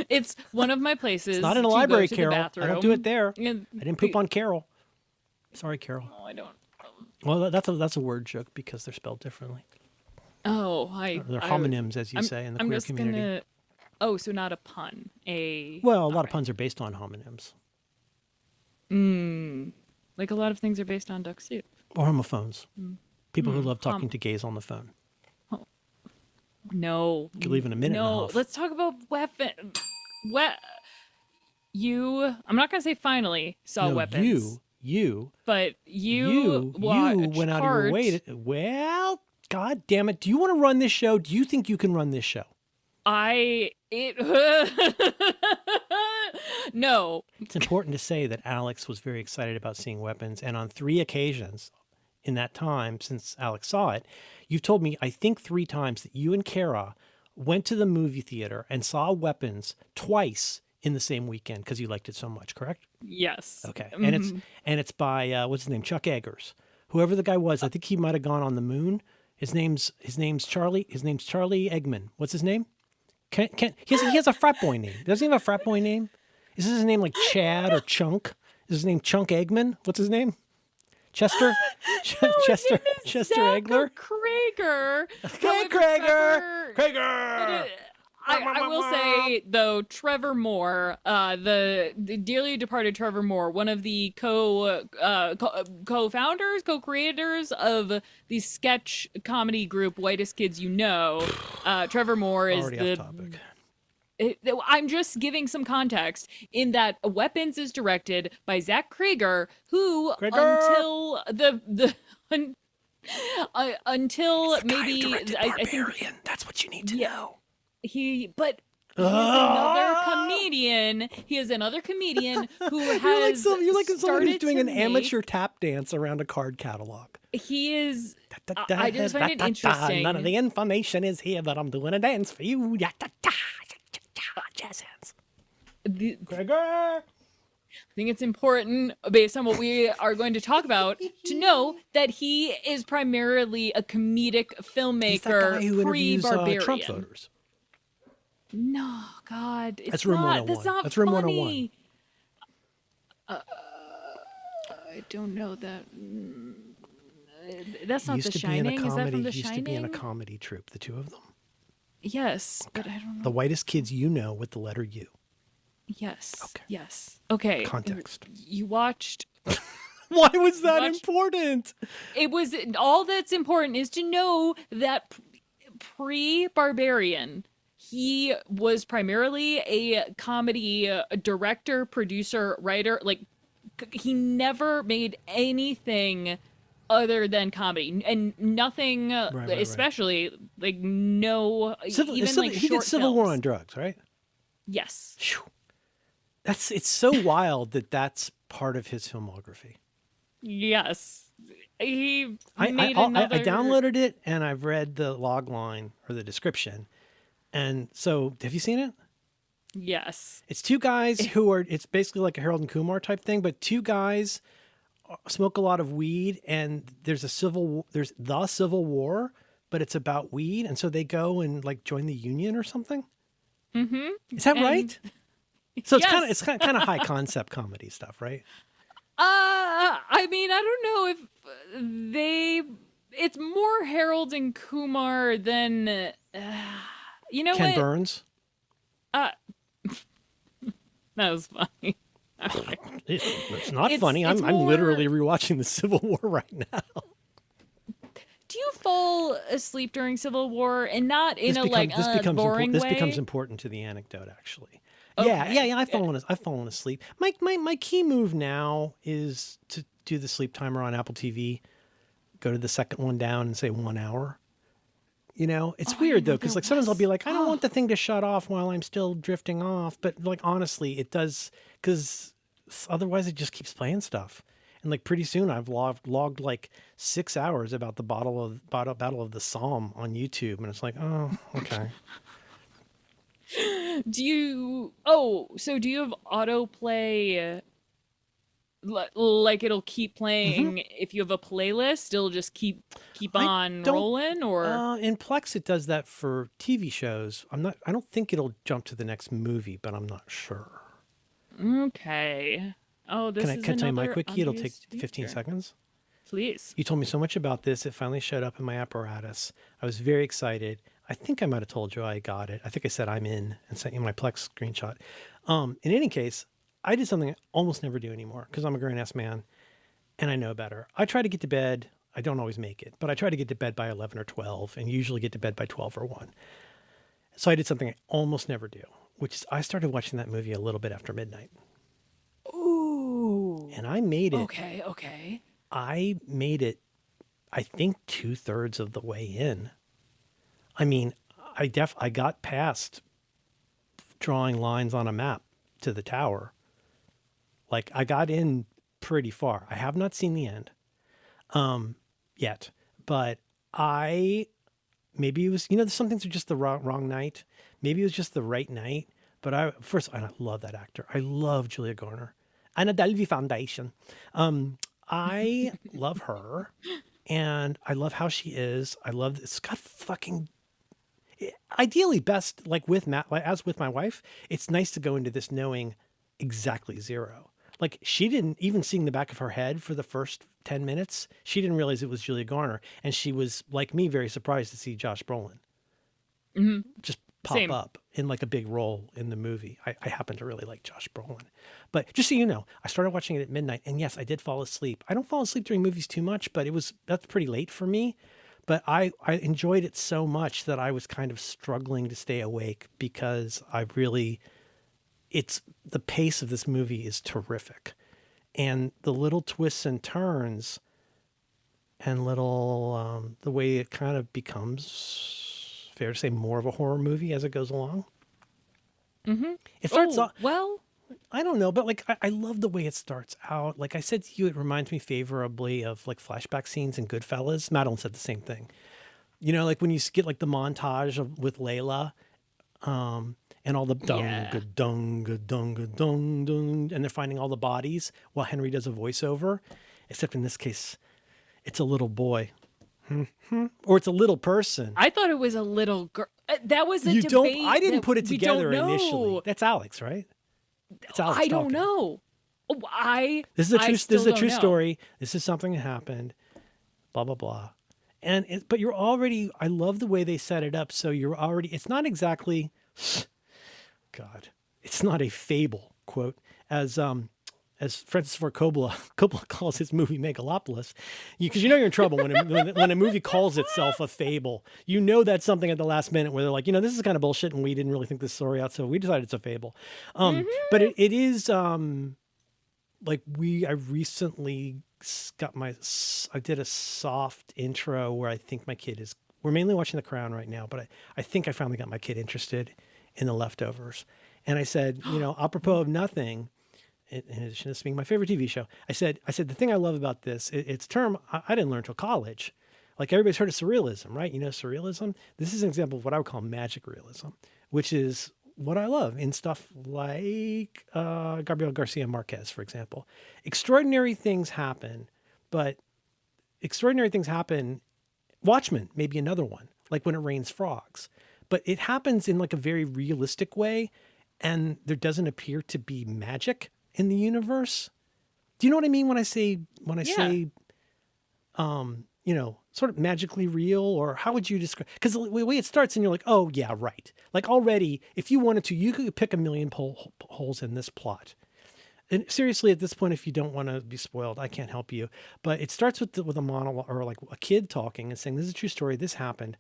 It's one of my places. It's not in a library, Carol. I don't do it there. I didn't poop on Carol. Sorry, Carol. No, I don't. Well, that's a word joke because they're spelled differently. Oh, they're homonyms, as you say in the queer community. So not a pun. A lot of puns are based on homonyms. Like a lot of things are based on duck soup. Or homophones. People who love talking to gays on the phone. Oh. No. You could leave in a minute and a half. Let's talk about weapon. I'm not gonna say finally saw weapons. But you went out of your way to, well, God damn it. Do you want to run this show? Do you think you can run this show? No. It's important to say that Alex was very excited about seeing Weapons, and on 3 occasions in that time since Alex saw it, you've told me, I think 3 times, that you and Kara went to the movie theater and saw Weapons twice in the same weekend because you liked it so much, correct? Yes. Okay. And it's by what's his name? Chuck Eggers. Whoever the guy was, I think he might have gone on the moon. His name's Charlie Eggman. What's his name? He has a frat boy name. Doesn't he have a frat boy name? Is his name like Chad or Chunk? Is his name Chunk Eggman? What's his name? Chester? Chester Eggler? Krager. Krager! I will say though, Trevor Moore, the dearly departed Trevor Moore, one of the co-founders, co-creators of the sketch comedy group Whitest Kids You Know. Trevor Moore is Already off topic. I'm just giving some context in that Weapons is directed by Zach Krager, who until until maybe I think that's what you need to know. He is another comedian. He is another comedian who has you're like someone who's doing an make, amateur tap dance around a card catalog. He is. I just find it interesting. None of the information is here, but I'm doing a dance for you. Jazz hands. Gregor. I think it's important, based on what we are going to talk about, to know that he is primarily a comedic filmmaker pre-Barbarian. Trump voters. No, God, it's that's Room 101. That's not that's Room funny. 101. I don't know that. That's not The Shining. Is that from The Shining? Used to be in a comedy troupe, the two of them. Yes, but I don't know. The Whitest Kids You Know with the letter U. Yes. Okay. Yes. Okay. Context. You watched. Why was that important? It was all that's important is to know that pre-Barbarian, he was primarily a comedy director, producer, writer. Like, he never made anything other than comedy, and nothing, especially like no, even like he did Civil War on Drugs, right? Yes. Whew. It's so wild that that's part of his filmography. Yes. I downloaded it and I've read the log line or the description. And so, have you seen it? Yes. It's two guys it's basically like a Harold and Kumar type thing, but two guys smoke a lot of weed, and there's the Civil War, but it's about weed. And so they go and like join the union or something. Mm-hmm. Is that right? So yes. it's kind of high concept comedy stuff, right? I mean, I don't know if it's more Harold and Kumar than, you know, Ken Burns. That was funny. It's not funny. I'm literally rewatching the Civil War right now. Do you fall asleep during Civil War, and not in boring way? This becomes important to the anecdote, actually. Okay. Yeah. I've fallen asleep. My key move now is to do the sleep timer on Apple TV. Go to the second one down and say 1 hour. You know, it's weird though, because like sometimes I'll be like, I don't want the thing to shut off while I'm still drifting off, but like honestly, it does, because otherwise it just keeps playing stuff. And like pretty soon I've logged like 6 hours about the Battle of the Somme on YouTube, and it's like, oh, okay. Do you have autoplay? Like it'll keep playing if you have a playlist, it'll just keep on rolling, or in Plex it does that for TV shows. I don't think it'll jump to the next movie, but I'm not sure. Okay. Oh, this can I tell you my quickie? It'll take 15 seconds. Please. You told me so much about this. It finally showed up in my apparatus. I was very excited. I think I might have told you I got it. I think I said I'm in and sent you my Plex screenshot. In any case, I did something I almost never do anymore because I'm a grown-ass man and I know better. I try to get to bed. I don't always make it, but I try to get to bed by 11 or 12 and usually get to bed by 12 or 1. So I did something I almost never do, which is I started watching that movie a little bit after midnight. Ooh. And I made it. Okay. I made it, I think, 2/3 of the way in. I mean, I got past drawing lines on a map to the tower. Like, I got in pretty far. I have not seen the end yet, but maybe it was, some things are just the wrong night. Maybe it was just the right night. But I love that actor. I love Julia Garner. Anna Delvey Foundation. I love her, and I love how she is. It's got fucking, ideally best, as with my wife, it's nice to go into this knowing exactly 0. Like, she didn't, even seeing the back of her head for the first 10 minutes, she didn't realize it was Julia Garner. And she was, like me, very surprised to see Josh Brolin. Mm-hmm. Just pop Same. up in like a big role in the movie. I happen to really like Josh Brolin. But just so you know, I started watching it at midnight, and yes, I did fall asleep. I don't fall asleep during movies too much, but that's pretty late for me. But I enjoyed it so much that I was kind of struggling to stay awake because it's the pace of this movie is terrific. And the little twists and turns and little, the way it kind of becomes, fair to say, more of a horror movie as it goes along. Mm-hmm. It starts off, well. I don't know, but like I love the way it starts out. Like I said to you, it reminds me favorably of like flashback scenes in Goodfellas. Madeline said the same thing. You know, like when you get like the montage with Layla, and all the dunga dunga dunga dung dung, and they're finding all the bodies while Henry does a voiceover. Except in this case, it's a little boy, or it's a little person. I thought it was a little girl. That was a You debate. don't. I didn't that put it we don't together know. initially. That's Alex, right? It's Alex. I don't talking. know. This is a true. I This still is a don't true know. story. This is something that happened. Blah blah blah. But you're already. I love the way they set it up. So you're already. It's not exactly. God, it's not a fable. Quote as Francis Ford Coppola calls his movie Megalopolis, because you know you're in trouble when a movie calls itself a fable. You know that's something at the last minute where they're like, this is kind of bullshit, and we didn't really think this story out, so we decided it's a fable. But it is like I recently I did a soft intro where I think my kid is. We're mainly watching The Crown right now, but I think I finally got my kid interested in The Leftovers, and I said, apropos of nothing. In addition to this being my favorite TV show, I said the thing I love about this, it's a term I didn't learn until college. Like everybody's heard of surrealism, right? Surrealism. This is an example of what I would call magic realism, which is what I love in stuff like Gabriel Garcia Marquez, for example. Extraordinary things happen, but extraordinary things happen. Watchmen, maybe another one, like When It Rains Frogs, but it happens in like a very realistic way, and there doesn't appear to be magic in the universe. Do you know what I mean when I say sort of magically real, or how would you describe? Because the way it starts, and you're like, oh yeah, right. Like already, if you wanted to, you could pick a million holes in this plot. And seriously, at this point, if you don't want to be spoiled, I can't help you. But it starts with a monologue, or like a kid talking and saying, "This is a true story. This happened,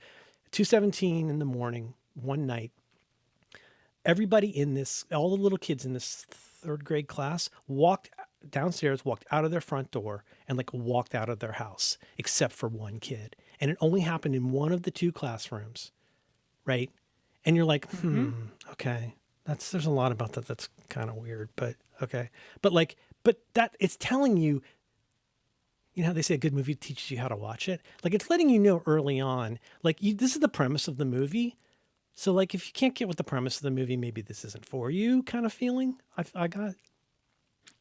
2:17 in the morning, one night. Everybody in this, all the little kids in this third grade class walked downstairs, walked out of their front door, and like walked out of their house, except for one kid. And it only happened in one of the two classrooms, right? And you're like, okay, there's a lot about that that's kind of weird, but okay. But that it's telling you, how they say a good movie teaches you how to watch it. Like it's letting you know early on, this is the premise of the movie. So like, if you can't get with the premise of the movie, maybe this isn't for you kind of feeling I got.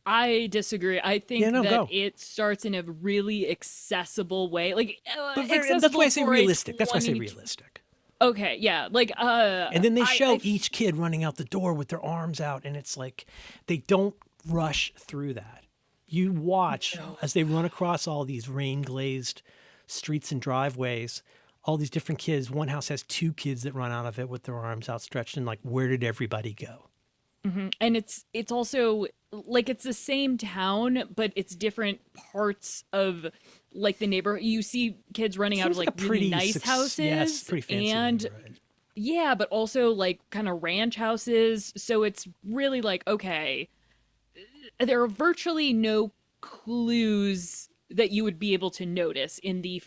I disagree. I think it starts in a really accessible way. That's why I say realistic. That's why I say realistic. Okay, yeah. And then they show each kid running out the door with their arms out, and it's like they don't rush through that. You watch as they run across all these rain-glazed streets and driveways. All these different kids. One house has two kids that run out of it with their arms outstretched, and like, where did everybody go? Mm-hmm. And it's also like it's the same town, but it's different parts of like the neighborhood. You see kids running out of like really nice houses, yes, pretty fancy and yeah, but also like kind of ranch houses. So it's really like, okay, there are virtually no clues that you would be able to notice in the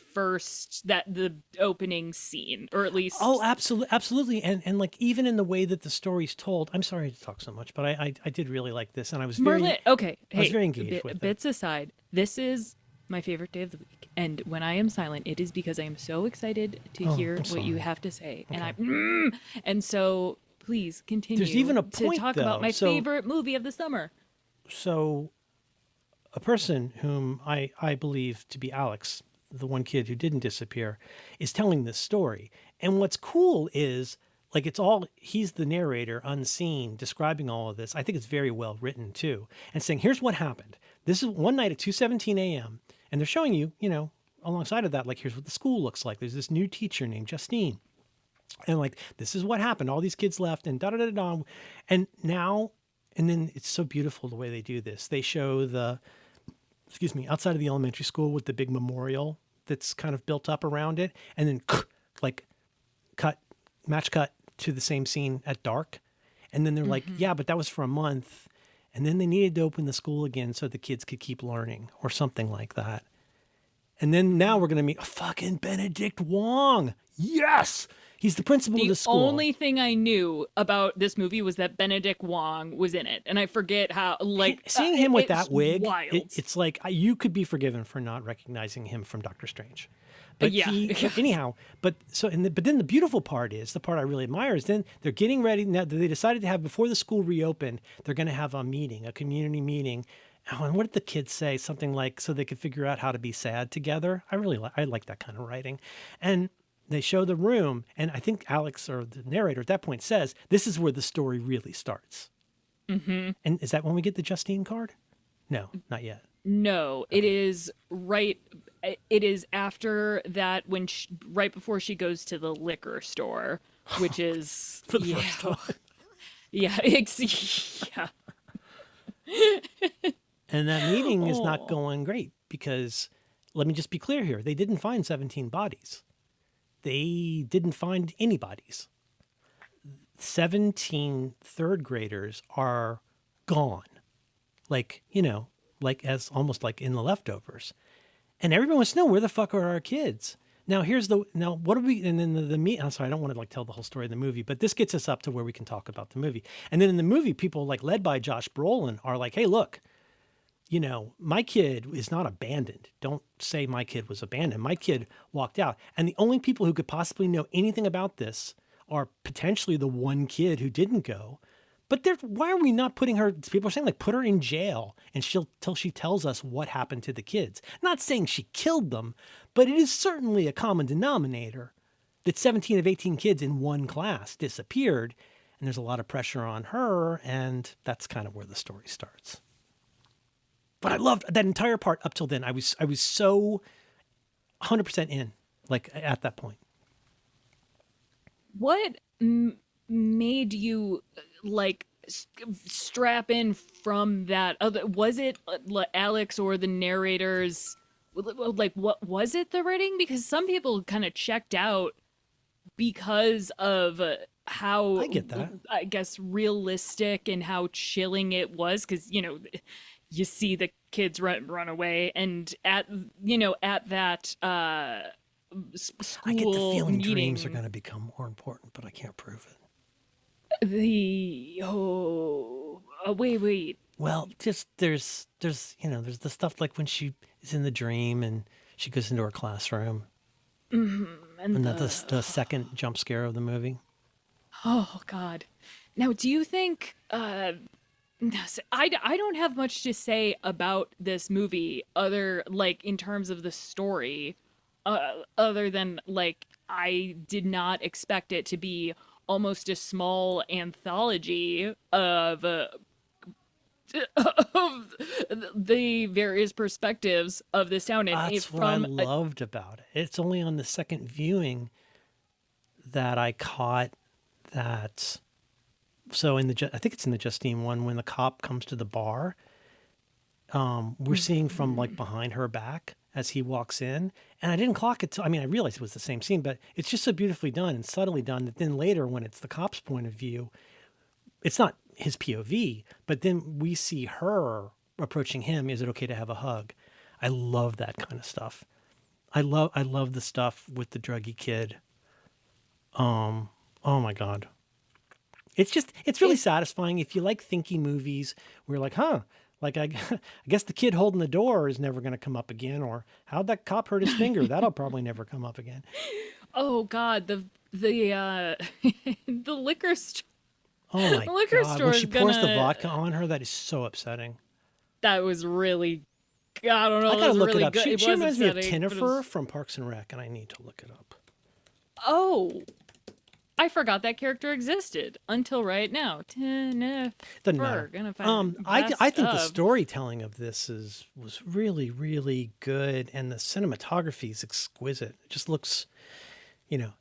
opening scene, or at least. Oh, absolutely. And like, even in the way that the story's told, I'm sorry to talk so much, but I did really like this, and I was very, okay. I was very engaged with it. Bits aside, this is my favorite day of the week. And when I am silent, it is because I am so excited to hear what you have to say. Okay. And so please continue. There's even a point, to talk about my favorite movie of the summer. So a person whom I believe to be Alex, the one kid who didn't disappear, is telling this story. And what's cool is, like, he's the narrator, unseen, describing all of this. I think it's very well written too. And saying, here's what happened. This is one night at 2:17 a.m. And they're showing you, alongside of that, like, here's what the school looks like. There's this new teacher named Justine. And like, this is what happened. All these kids left and da da da da. And now, and then it's so beautiful the way they do this. They show excuse me, outside of the elementary school with the big memorial that's kind of built up around it. And then like match cut to the same scene at dark. And then they're like, yeah, but that was for a month. And then they needed to open the school again so the kids could keep learning or something like that. And then now we're going to meet fucking Benedict Wong. Yes. He's the principal of the school. The only thing I knew about this movie was that Benedict Wong was in it. And I forget how, like, seeing him with that wig, wild. It's like you could be forgiven for not recognizing him from Doctor Strange. But Yeah. anyhow, but then the beautiful part is, the part I really admire is then they're getting ready. Now they decided to have, before the school reopened, they're going to have a meeting, a community meeting. Oh, and what did the kids say? Something like, so they could figure out how to be sad together. I like that kind of writing. And they show the room, and I think Alex, or the narrator at that point, says, this is where the story really starts. Mm-hmm. And is that when we get the Justine card? No, not yet. No, it is right. It is after that, when right before she goes to the liquor store, which is For the first time. Yeah, yeah. And that meeting is not going great because, let me just be clear here, they didn't find 17 bodies. They didn't find any bodies. 17 third graders are gone. Like, as almost like in The Leftovers. And everyone wants to know, where the fuck are our kids? Now what do we, and then I'm sorry, I don't want to like tell the whole story of the movie, but this gets us up to where we can talk about the movie. And then in the movie, people like led by Josh Brolin are like, hey, look, my kid is not abandoned. Don't say my kid was abandoned. My kid walked out. And the only people who could possibly know anything about this are potentially the one kid who didn't go. But why are we not putting her, people are saying, like, put her in jail and till she tells us what happened to the kids. Not saying she killed them, but it is certainly a common denominator that 17 of 18 kids in one class disappeared. And there's a lot of pressure on her. And that's kind of where the story starts. But I loved that entire part up till then. I was so 100% in, like, at that point. What made you like strap in from that other? Was it Alex or the narrators? Like, what was it, the writing? Because some people kind of checked out because of how, I get that, I guess, realistic and how chilling it was. Because you see the kids run away, and at that school I get the feeling meeting, dreams are going to become more important, but I can't prove it. Wait. Well, just there's the stuff like when she is in the dream and she goes into her classroom, and that's the second jump scare of the movie. Oh God! Now, do you think? I don't have much to say about this movie, other like in terms of the story, other than like I did not expect it to be almost a small anthology of the various perspectives of this town. And That's what I loved about it. It's only on the second viewing that I caught that. So I think it's in the Justine one, when the cop comes to the bar, we're seeing from like behind her back as he walks in, and I didn't clock it. I realized it was the same scene, but it's just so beautifully done and subtly done that then later, when it's the cop's point of view, it's not his POV, but then we see her approaching him. Is it okay to have a hug? I love that kind of stuff. I love the stuff with the druggy kid. Oh my God. It's really satisfying. If you like thinky movies, we're like, like I guess the kid holding the door is never going to come up again, or how'd that cop hurt his finger? That'll probably never come up again. Oh God, the the liquor store. Oh my The liquor God, store when she is pours the gonna- vodka on her, that is so upsetting. That was really, I don't know. I that gotta was look really it up. good. She It was reminds me of upsetting, but it Tinnifer was- from Parks and Rec, and I need to look it up. Oh, I forgot that character existed until right now. Tinnifer. Doesn't matter. Gonna find I think the best of. storytelling of this was really, really good, and the cinematography is exquisite. It just looks, you know,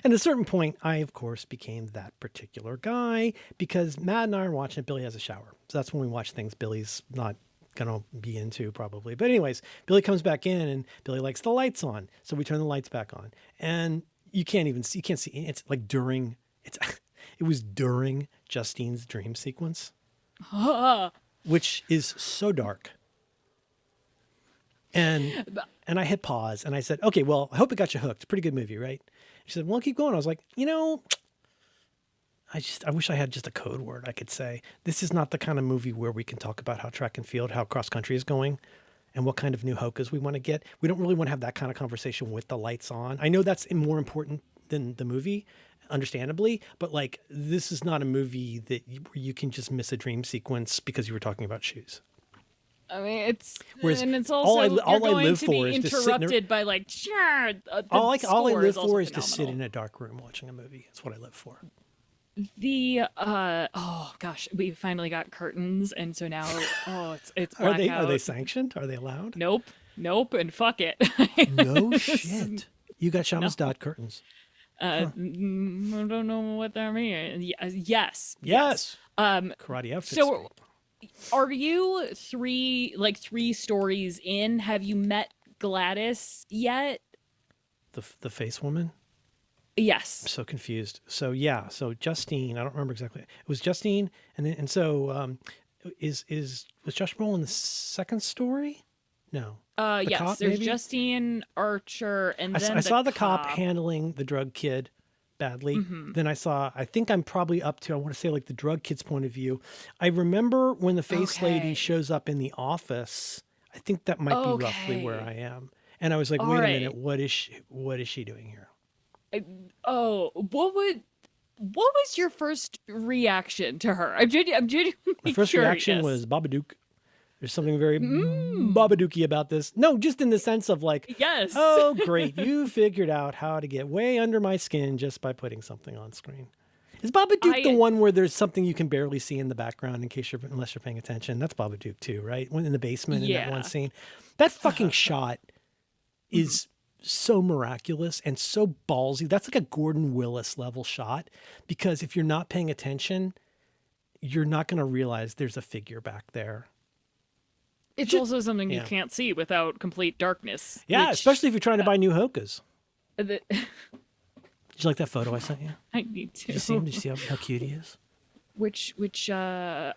and at a certain point, I, of course, became that particular guy because Matt and I are watching it. Billy has a shower. So that's when we watch things Billy's not going to be into probably. But anyways, Billy comes back in and Billy likes the lights on. So we turn the lights back on and you can't see. It's like it was during Justine's dream sequence, which is so dark. And I hit pause and I said, okay, well, I hope it got you hooked. Pretty good movie, right? She said, well, keep going. I was like, I wish I had just a code word I could say. This is not the kind of movie where we can talk about how track and field, how cross country is going and what kind of new hokas we want to get. We don't really want to have that kind of conversation with the lights on. I know that's more important than the movie, understandably, but like, this is not a movie that you can just miss a dream sequence because you were talking about shoes. I mean, it's also all I live for is to sit interrupted by like. All I live for is to sit in a dark room watching a movie. That's what I live for. Oh gosh, we finally got curtains, and so now it's blackout. Are they sanctioned? Are they allowed? Nope, and fuck it. No shit. You got Shamas curtains. I don't know what that means. Yes. Karate outfits. So, are you three stories in? Have you met Gladys yet? The face woman? Yes. I'm so confused. So yeah. So Justine, I don't remember exactly. It was Justine, and so was Josh Brolin in the second story? No. Yes. Cop, there's maybe? Justine Archer, and then I saw the cop handling the drug kid badly. Mm-hmm. Then I think I'm probably up to, I want to say like the drug kid's point of view. I remember when the face lady shows up in the office. I think that might be roughly where I am. And I was like, wait a minute, what is she doing here? What was your first reaction to her? I'm genuinely My first reaction was Babadook. There's something very Babadooky about this. No, just in the sense of like, yes. Oh, great. You figured out how to get way under my skin just by putting something on screen. Is Babadook the one where there's something you can barely see in the background unless you're paying attention? That's Babadook too, right? When in the basement in that one scene. That fucking shot is so miraculous and so ballsy. That's like a Gordon Willis level shot because if you're not paying attention, you're not going to realize there's a figure back there. It's also something you can't see without complete darkness. Yeah, especially if you're trying to buy new hokas. Did you like that photo I sent you? I need to. Did you see him? Did you see how cute he is? Which no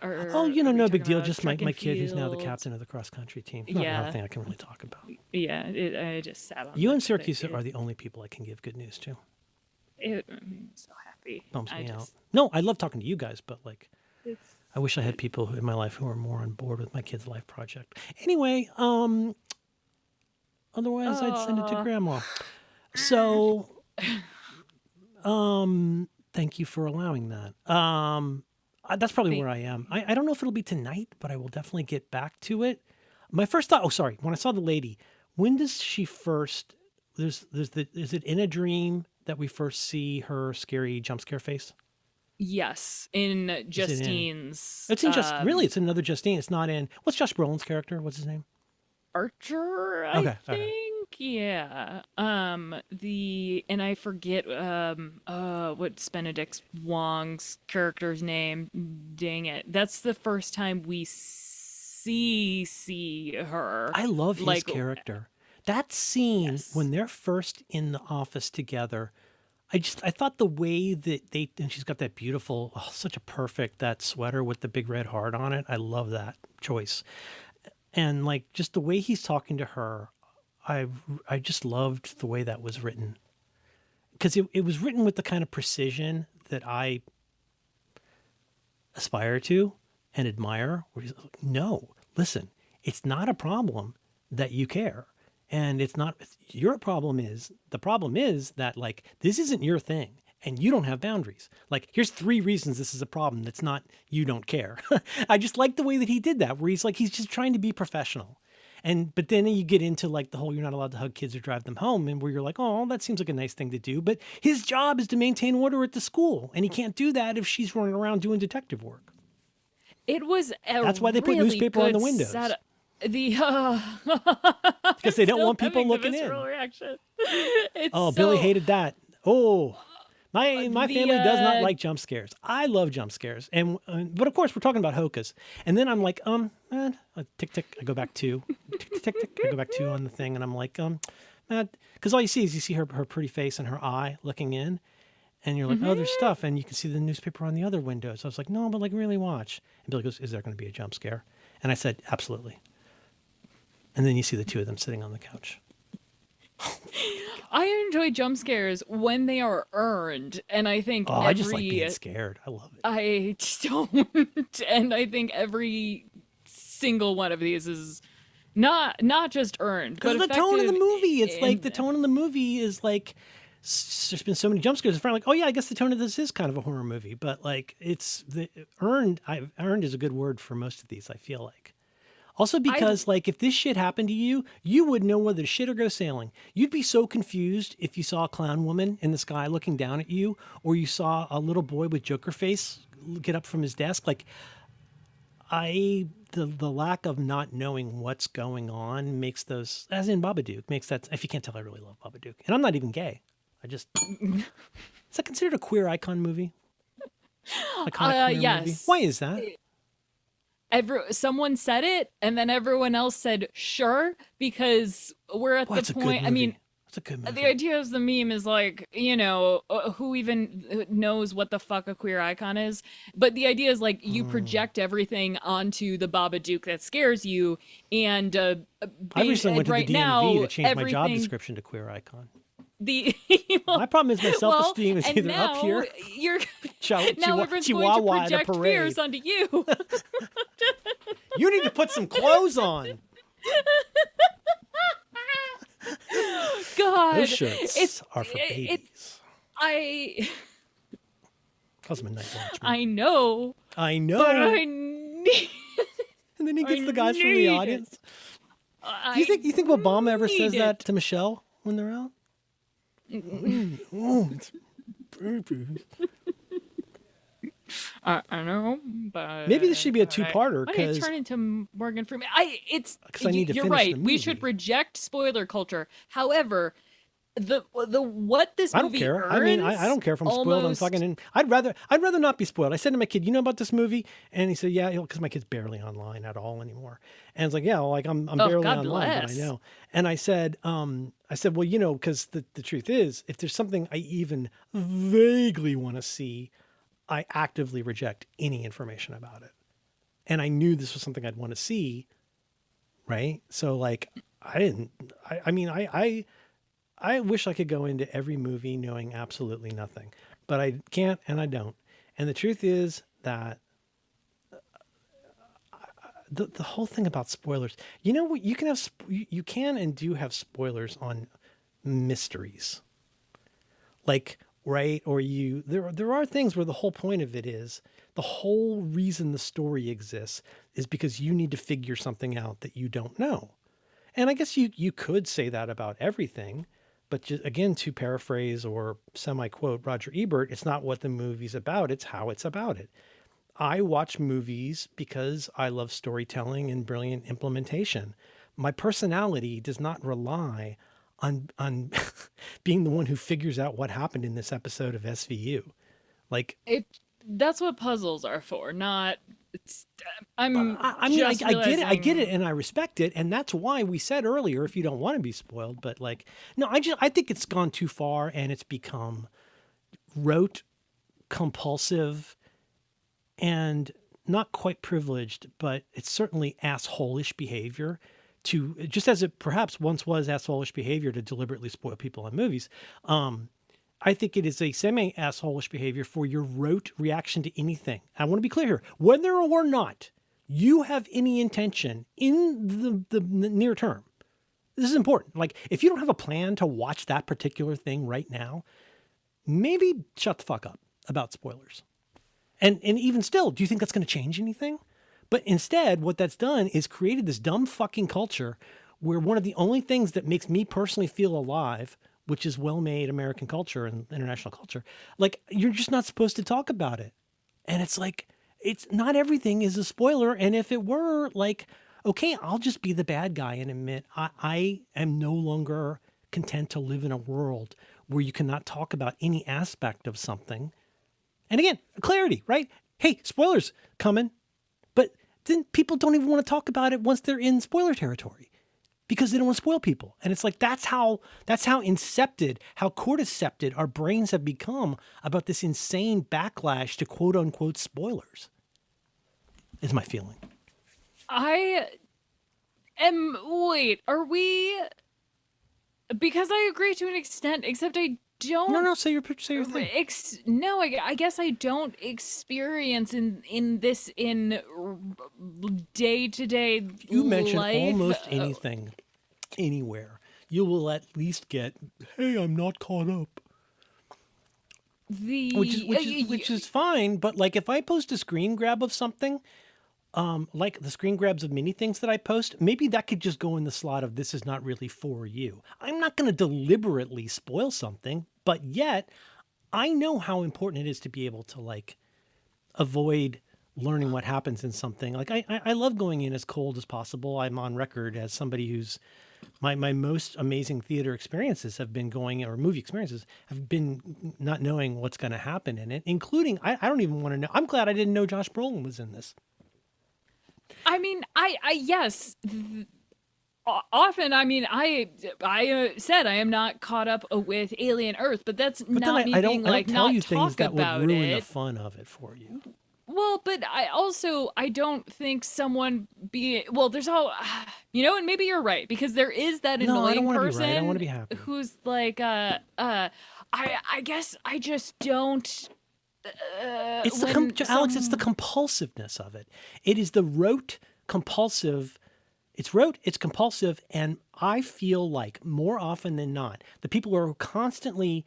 big deal. Just my kid who's now the captain of the cross country team. Not nothing I can really talk about. Yeah, I just sat on you and Syracuse are the only people I can give good news to. I'm so happy. Bumps me out. No, I love talking to you guys, but like, I wish I had people in my life who are more on board with my kid's life project. Anyway, otherwise I'd send it to grandma. So, thank you for allowing that. That's probably where I am. I don't know if it'll be tonight, but I will definitely get back to it. My first thought, when I saw the lady, when does she first, is it in a dream that we first see her scary jump scare face? Yes, in Justine's. It's in really, it's another Justine. It's not in, what's Josh Brolin's character? What's his name? Archer, I think. Yeah. And I forget what's Benedict Wong's character's name. Dang it. That's the first time we see her. I love his character. That scene when they're first in the office together, I thought the way that and she's got that beautiful, such a perfect, that sweater with the big red heart on it. I love that choice. And like just the way he's talking to her, I just loved the way that was written. Because it was written with the kind of precision that I aspire to and admire. Where he's like, no, listen, it's not a problem that you care. And it's not your problem. The problem is that like, this isn't your thing and you don't have boundaries. Like, here's 3 reasons this is a problem. That's not, you don't care. I just like the way that he did that, where he's just trying to be professional. But then you get into like the whole, you're not allowed to hug kids or drive them home. And where you're like, oh, that seems like a nice thing to do. But his job is to maintain order at the school. And he can't do that if she's running around doing detective work. It was That's why they put newspaper on the windows. Because they don't want people looking in. Reaction. Billy hated that. Oh, my The family does not like jump scares. I love jump scares, and but of course we're talking about Hokas. And then I'm like, man, tick tick. I go back two, tick tick tick tick. I go back two on the thing, and I'm like, man, because all you see is you see her pretty face and her eye looking in, and you're like, oh, there's stuff, and you can see the newspaper on the other window. So I was like, no, but like really watch. And Billy goes, is there going to be a jump scare? And I said, absolutely. And then you see the two of them sitting on the couch. I enjoy jump scares when they are earned, and I think I just like being scared. I love it. I don't, and I think every single one of these is not just earned, but because the tone of the effective movie, it's like in- the tone of the movie is like there's been so many jump scares. Like, oh yeah, I guess the tone of this is kind of a horror movie, but like it's the earned. Earned is a good word for most of these. I feel like. Also because like if this shit happened to you, you would know whether to shit or go sailing. You'd be so confused if you saw a clown woman in the sky looking down at you, or you saw a little boy with Joker face get up from his desk. Like the lack of not knowing what's going on makes those, as in Babadook, makes that. If you can't tell, I really love Babadook, and I'm not even gay. I just is that considered a queer icon movie? Iconic queer yes. movie? Why is that? Someone said it, and then everyone else said sure, because we're at That's the a good point. I movie. mean, That's a good movie. the idea of the meme is like, who even knows what the fuck a queer icon is? But the idea is like you project everything onto the Babadook that scares you, and I recently went to right the DMV now, to change my job everything- description to queer icon. The My problem is my self-esteem is and either up now here, You're Chihuahua now everyone's going to Chihuahua at a project parade. fears onto you. You need to put some clothes on. God, Those shirts are for it- babies. I Calls him a night watchman. I know, I know. but I need. And then he gets I the guys from the need it. audience. You think Obama ever says need that it. to Michelle when they're out? It's babies. I know, but Maybe this should be a two-parter, Why did it 'cause- turn into Morgan Freeman? 'Cause I need to You're finish right. the We should movie. reject spoiler culture. However, the what this I don't movie care. I mean, I don't care if I'm spoiled. I'm almost- fucking in. I'd rather not be spoiled. I said to my kid, "You know about this movie?" And he said, "Yeah," because my kid's barely online at all anymore. And it's like, "Yeah, like I'm barely God online, but I bless. know." And I said, "Well, because the truth is, if there's something I even vaguely want to see, I actively reject any information about it." And I knew this was something I'd want to see, right? So like, I wish I could go into every movie knowing absolutely nothing, but I can't and I don't. And the truth is that the whole thing about spoilers, you know what, you can and do have spoilers on mysteries. Like, right? Or there are things where the whole point of it is, the whole reason the story exists is because you need to figure something out that you don't know. And I guess you could say that about everything, but just, again, to paraphrase or semi-quote Roger Ebert, it's not what the movie's about, it's how it's about it. I watch movies because I love storytelling and brilliant implementation. My personality does not rely on being the one who figures out what happened in this episode of SVU. Like, that's what puzzles are for, not. I get it, and I respect it, and that's why we said earlier, if you don't want to be spoiled, but like, no, I think it's gone too far, and it's become rote, compulsive, and not quite privileged, but it's certainly asshole-ish behavior to, just as it perhaps once was asshole-ish behavior to deliberately spoil people in movies. I think it is a semi-asshole-ish behavior for your rote reaction to anything. I want to be clear here. Whether or not you have any intention in the near term, this is important. Like, if you don't have a plan to watch that particular thing right now, maybe shut the fuck up about spoilers. And even still, do you think that's going to change anything? But instead, what that's done is created this dumb fucking culture where one of the only things that makes me personally feel alive, which is well-made American culture and international culture, like, you're just not supposed to talk about it. And it's like, it's not everything is a spoiler. And if it were, like, okay, I'll just be the bad guy and admit I am no longer content to live in a world where you cannot talk about any aspect of something. And again, clarity, right? Hey, spoilers coming. But then people don't even want to talk about it once they're in spoiler territory because they don't want to spoil people. And it's like, that's how incepted, how cordycepted our brains have become about this insane backlash to quote unquote spoilers, is my feeling. Are we? Because I agree to an extent, except I don't. No, say your thing. No, I guess I don't experience in this in day to day. You mention life. almost anything, anywhere, you will at least get, "Hey, I'm not caught up," which is fine. But like, if I post a screen grab of something, like the screen grabs of many things that I post, maybe that could just go in the slot of this is not really for you. I'm not going to deliberately spoil something, but yet I know how important it is to be able to like avoid learning what happens in something. Like I love going in as cold as possible. I'm on record as somebody who's my most amazing theater experiences have been going, or movie experiences have been not knowing what's going to happen in it, including, I don't even want to know. I'm glad I didn't know Josh Brolin was in this. I mean, yes. Often, I mean, I said I am not caught up with Alien Earth, but that's But not then me I being don't like tell not you things talk that would about ruin the it. fun of it for you. Well, but I don't think someone well, there's all, and maybe you're right, because there is that No, I don't annoying want to be person right. I want to be happy. who's like, I guess I just don't. It's Alex, it's the compulsiveness of it. It is the rote compulsive. It's rote, it's compulsive, and I feel like more often than not, the people who are constantly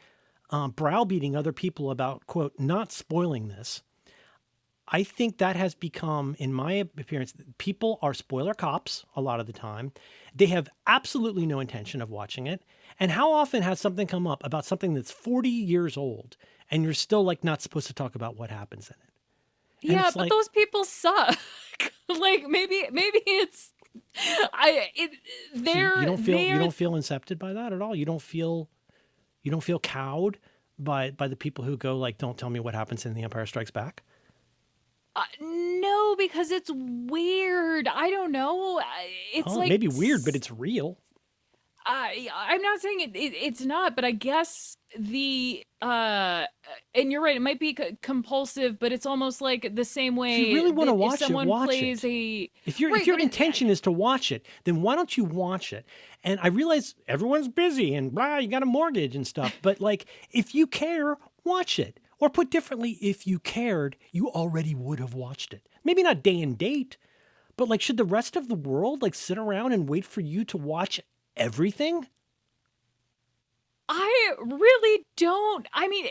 browbeating other people about, quote, not spoiling this, I think that has become, in my appearance, people are spoiler cops a lot of the time. They have absolutely no intention of watching it. And how often has something come up about something that's 40 years old and you're still like not supposed to talk about what happens in it? Yeah, but those people suck. Like maybe it's they're you don't feel incepted by that at all. You don't feel cowed by the people who go like, don't tell me what happens in The Empire Strikes Back. No, because it's weird. I don't know. It's like maybe weird, but it's real. I'm not saying it's not, but I guess and you're right, it might be compulsive, but it's almost like the same way. If you really want to watch it, watch plays it. If your intention is to watch it, then why don't you watch it? And I realize everyone's busy and blah, you got a mortgage and stuff, but like if you care, watch it. Or put differently, if you cared, you already would have watched it. Maybe not day and date, but like, should the rest of the world like sit around and wait for you to watch everything? I really don't. I mean,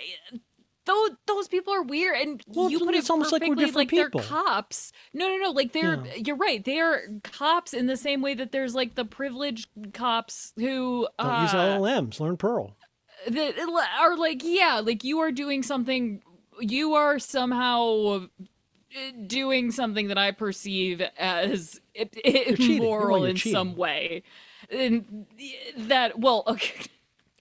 those people are weird, and you put it almost perfectly, like we're different people. They're cops. No. Like you're right. They are cops in the same way that there's like the privileged cops who don't use LLMs. Learn Perl. That are like, yeah, like you are doing something. You are somehow doing something that I perceive as immoral in some way. And that, well, okay.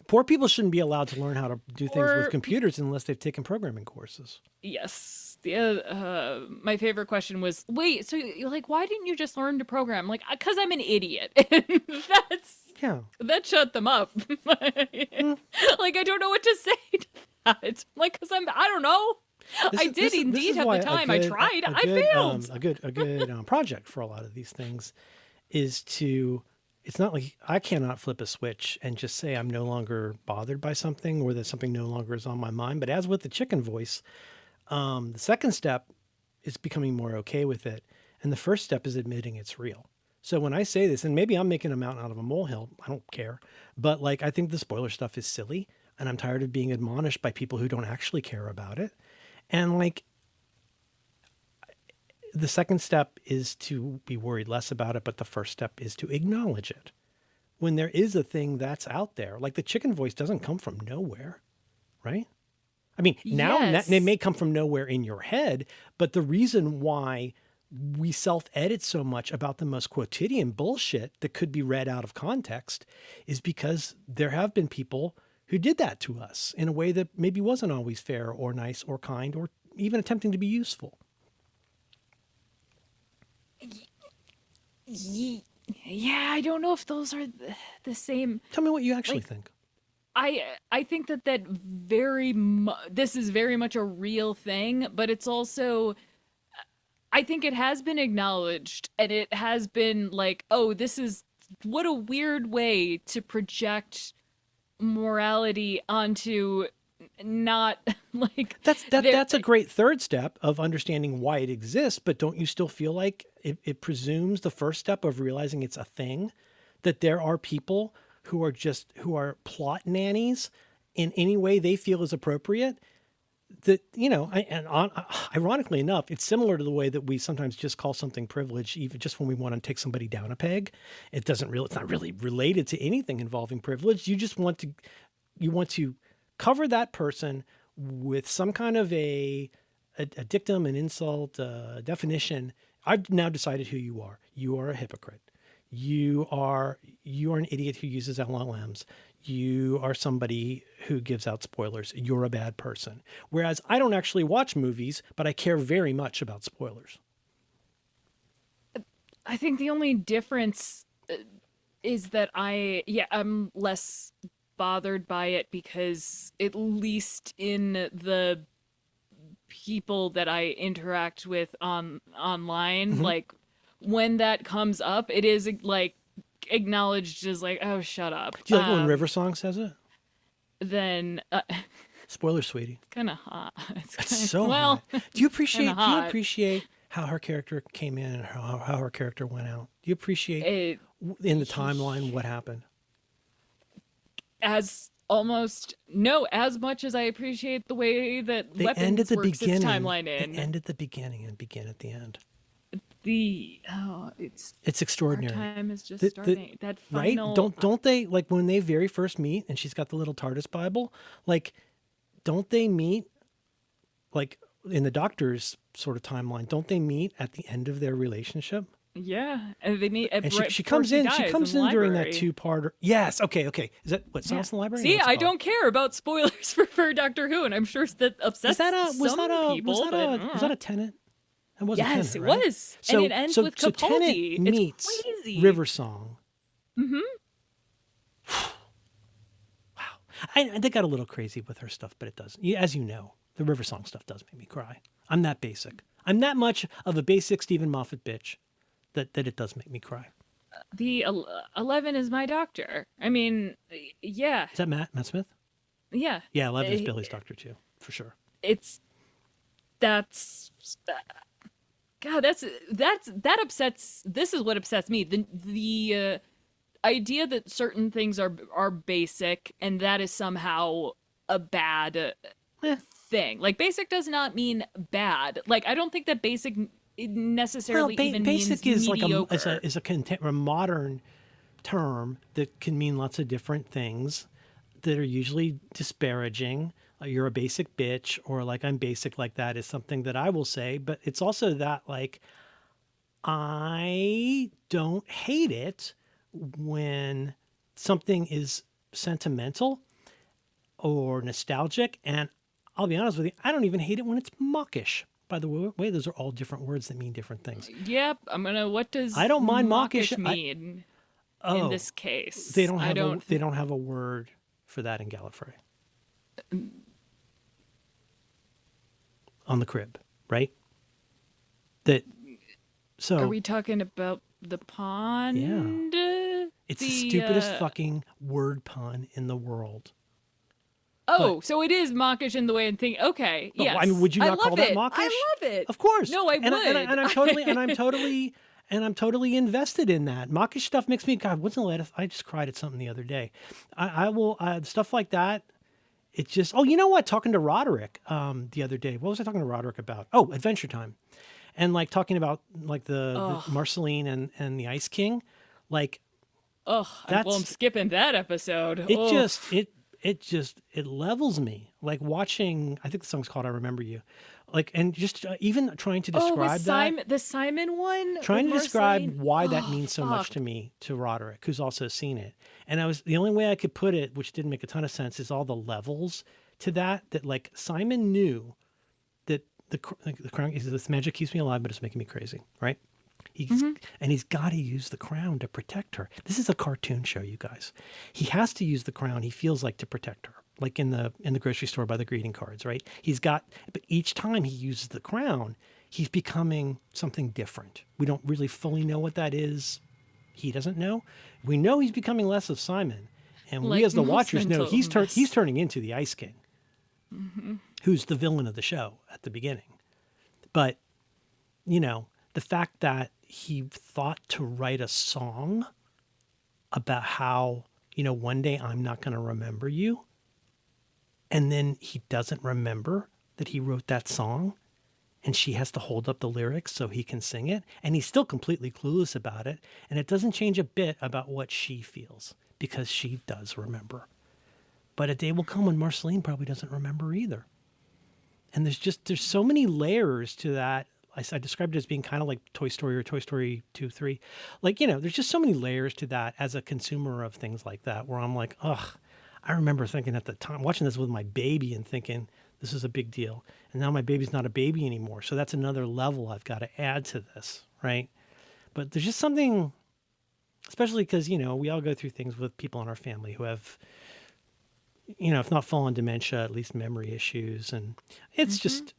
Poor people shouldn't be allowed to learn how to do things with computers unless they've taken programming courses. Yes. My favorite question was, wait, so you're like, why didn't you just learn to program? Like, because I'm an idiot. And that shut them up. Like, I don't know what to say to that. Like, because I don't know. I did indeed have the time. I tried. I failed. A good project for a lot of these things is to, it's not like I cannot flip a switch and just say I'm no longer bothered by something or that something no longer is on my mind. But as with the chicken voice, the second step is becoming more okay with it. And the first step is admitting it's real. So when I say this, and maybe I'm making a mountain out of a molehill, I don't care. But like, I think the spoiler stuff is silly and I'm tired of being admonished by people who don't actually care about it. And like, the second step is to be worried less about it, but the first step is to acknowledge it. When there is a thing that's out there, like the chicken voice doesn't come from nowhere, right? I mean, now it may come from nowhere in your head, but the reason why we self-edit so much about the most quotidian bullshit that could be read out of context is because there have been people who did that to us in a way that maybe wasn't always fair or nice or kind or even attempting to be useful. Yeah, I don't know if those are the same. Tell me what you actually Like, think. I think that this is very much a real thing, but it's also, I think it has been acknowledged and it has been like, oh, this is what a weird way to project morality onto not like there. That's a great third step of understanding why it exists, but don't you still feel like it presumes the first step of realizing it's a thing, that there are people who are plot nannies in any way they feel is appropriate? That, ironically enough, it's similar to the way that we sometimes just call something privilege, even just when we want to take somebody down a peg. It's not really related to anything involving privilege. You just want to cover that person with some kind of a dictum, an insult, definition. I've now decided who you are. You are a hypocrite. You are an idiot who uses LLMs. You are somebody who gives out spoilers. You're a bad person. Whereas I don't actually watch movies, but I care very much about spoilers. I think the only difference is that I'm less bothered by it because at least in the people that I interact with online, like when that comes up, it is like acknowledged as like, oh, shut up. Do you like it when River Song says it? Then Spoiler, sweetie. kind of hot. It's so well, hot. Do you appreciate hot. how her character came in and how her character went out? Do you appreciate it in the timeline what happened? as much as I appreciate the way that They Weapons end at the works beginning. its timeline in. They end at the beginning and begin at the end. It's extraordinary. Our time is just starting. That Right? final Don't they, like when they very first meet and she's got the little TARDIS Bible, like don't they meet like in the Doctor's sort of timeline? Don't they meet at the end of their relationship? Yeah, and they meet. And right she before comes in. She dies comes the in during that library. two-parter. Yes. Okay. Is that what Silence in the Library? See, What's it I called? don't care about spoilers for Doctor Who, and I'm sure that upsets some people. Was that a Tenet? It was Yes, a Tenet, it right? was. And it ends with Capaldi. Tenet It's meets crazy. River Song. Mm-hmm. Wow. They got a little crazy with her stuff, but it does. As you know, the River Song stuff does make me cry. I'm that basic. I'm that much of a basic Stephen Moffat bitch that it does make me cry. The 11 is my doctor. I mean, yeah. Is that Matt Smith? Yeah. Yeah, 11 is Billy's doctor too, for sure. God, that upsets. This is what upsets me. The idea that certain things are basic and that is somehow a bad thing. Like basic does not mean bad. Like I don't think that basic necessarily even basic means is mediocre. like a modern term that can mean lots of different things that are usually disparaging. You're a basic bitch, or like I'm basic like that is something that I will say, but it's also that like I don't hate it when something is sentimental or nostalgic, and I'll be honest with you, I don't even hate it when it's mawkish. By the way, those are all different words that mean different things. Yep, what does I don't mind mawkish mean in this case? They don't have a word for that in Gallifrey. On the crib, right? So are we talking about the pond? Yeah. It's the stupidest fucking word pun in the world. Oh, so it is mawkish in the way and think. Okay, No, yes. I mean, would you not call that mawkish? I love it. Of course. No, I would. I'm totally invested in that. Mawkish stuff makes me. God, what's the latest? I just cried at something the other day. I will stuff like that. It's just. Oh, you know what? Talking to Roderick the other day. What was I talking to Roderick about? Oh, Adventure Time, and like talking about like the Marceline and the Ice King, like. I'm skipping that episode. It levels me, like watching, I think the song's called I Remember You, Like, and just even trying to Oh, describe with that, the Simon one trying with to describe Marceline. why that Oh, means so much fuck. to me, to Roderick, who's also seen it. And the only way I could put it, which didn't make a ton of sense, is all the levels to that like Simon knew that like the crown, this magic keeps me alive, but it's making me crazy, right? He's got to use the crown to protect her. This is a cartoon show, you guys. He has to use the crown. He feels like to protect her, like in the grocery store by the greeting cards, right? But each time he uses the crown, he's becoming something different. We don't really fully know what that is. He doesn't know. We know he's becoming less of Simon, and we Like as the most watchers know mental he's illness. turning into the Ice King, who's the villain of the show at the beginning. But the fact that he thought to write a song about how, one day I'm not going to remember you. And then he doesn't remember that he wrote that song, and she has to hold up the lyrics so he can sing it. And he's still completely clueless about it. And it doesn't change a bit about what she feels, because she does remember. But a day will come when Marceline probably doesn't remember either. And there's so many layers to that. I described it as being kind of like Toy Story or Toy Story 2, 3. Like, there's just so many layers to that as a consumer of things like that, where I'm like, ugh, I remember thinking at the time, watching this with my baby and thinking, this is a big deal. And now my baby's not a baby anymore. So that's another level I've got to add to this, right? But there's just something, especially because, we all go through things with people in our family who have, if not full on dementia, at least memory issues. And it's just,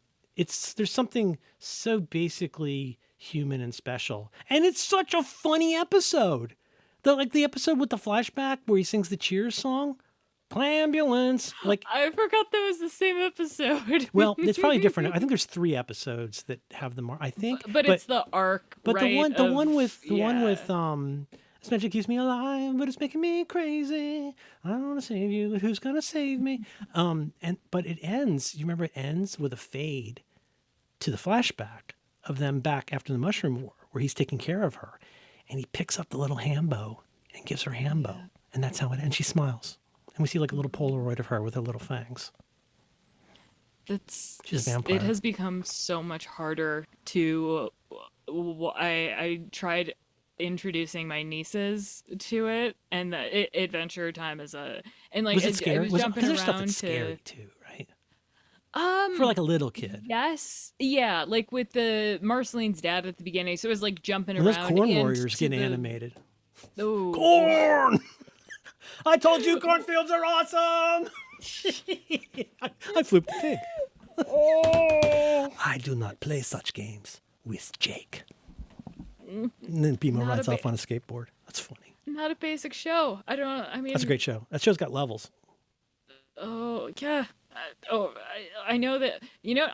there's something so basically human and special. And it's such a funny episode. The episode with the flashback where he sings the Cheers song. Plambulance. Like, I forgot that was the same episode. well, it's probably different. I think there's 3 episodes that have them. I think, but it's the arc, but right? the one with Yeah. this magic keeps me alive, but it's making me crazy. I don't want to save you, but who's gonna save me? But it ends. You remember it ends with a fade to the flashback of them back after the Mushroom War, where he's taking care of her, and he picks up the little hambo and gives her hambo, and that's how it ends. She smiles, and we see like a little Polaroid of her with her little fangs. She's a vampire. It has become so much harder to. I tried introducing my nieces to it, and Adventure Time is and like Was it scary? I was jumping there's stuff around that's to scary too, right? For like a little kid. yes, yeah, like with the Marceline's dad at the beginning, so it was like jumping When those around. corn and warriors to get animated. Oh, Corn! I told you cornfields are awesome! I flipped the pig. I do not play such games with Jake. And then Bimo Not rides a off on a skateboard. That's funny. not a basic show. I mean, That's a great show. That show's got levels. Oh yeah. I know that.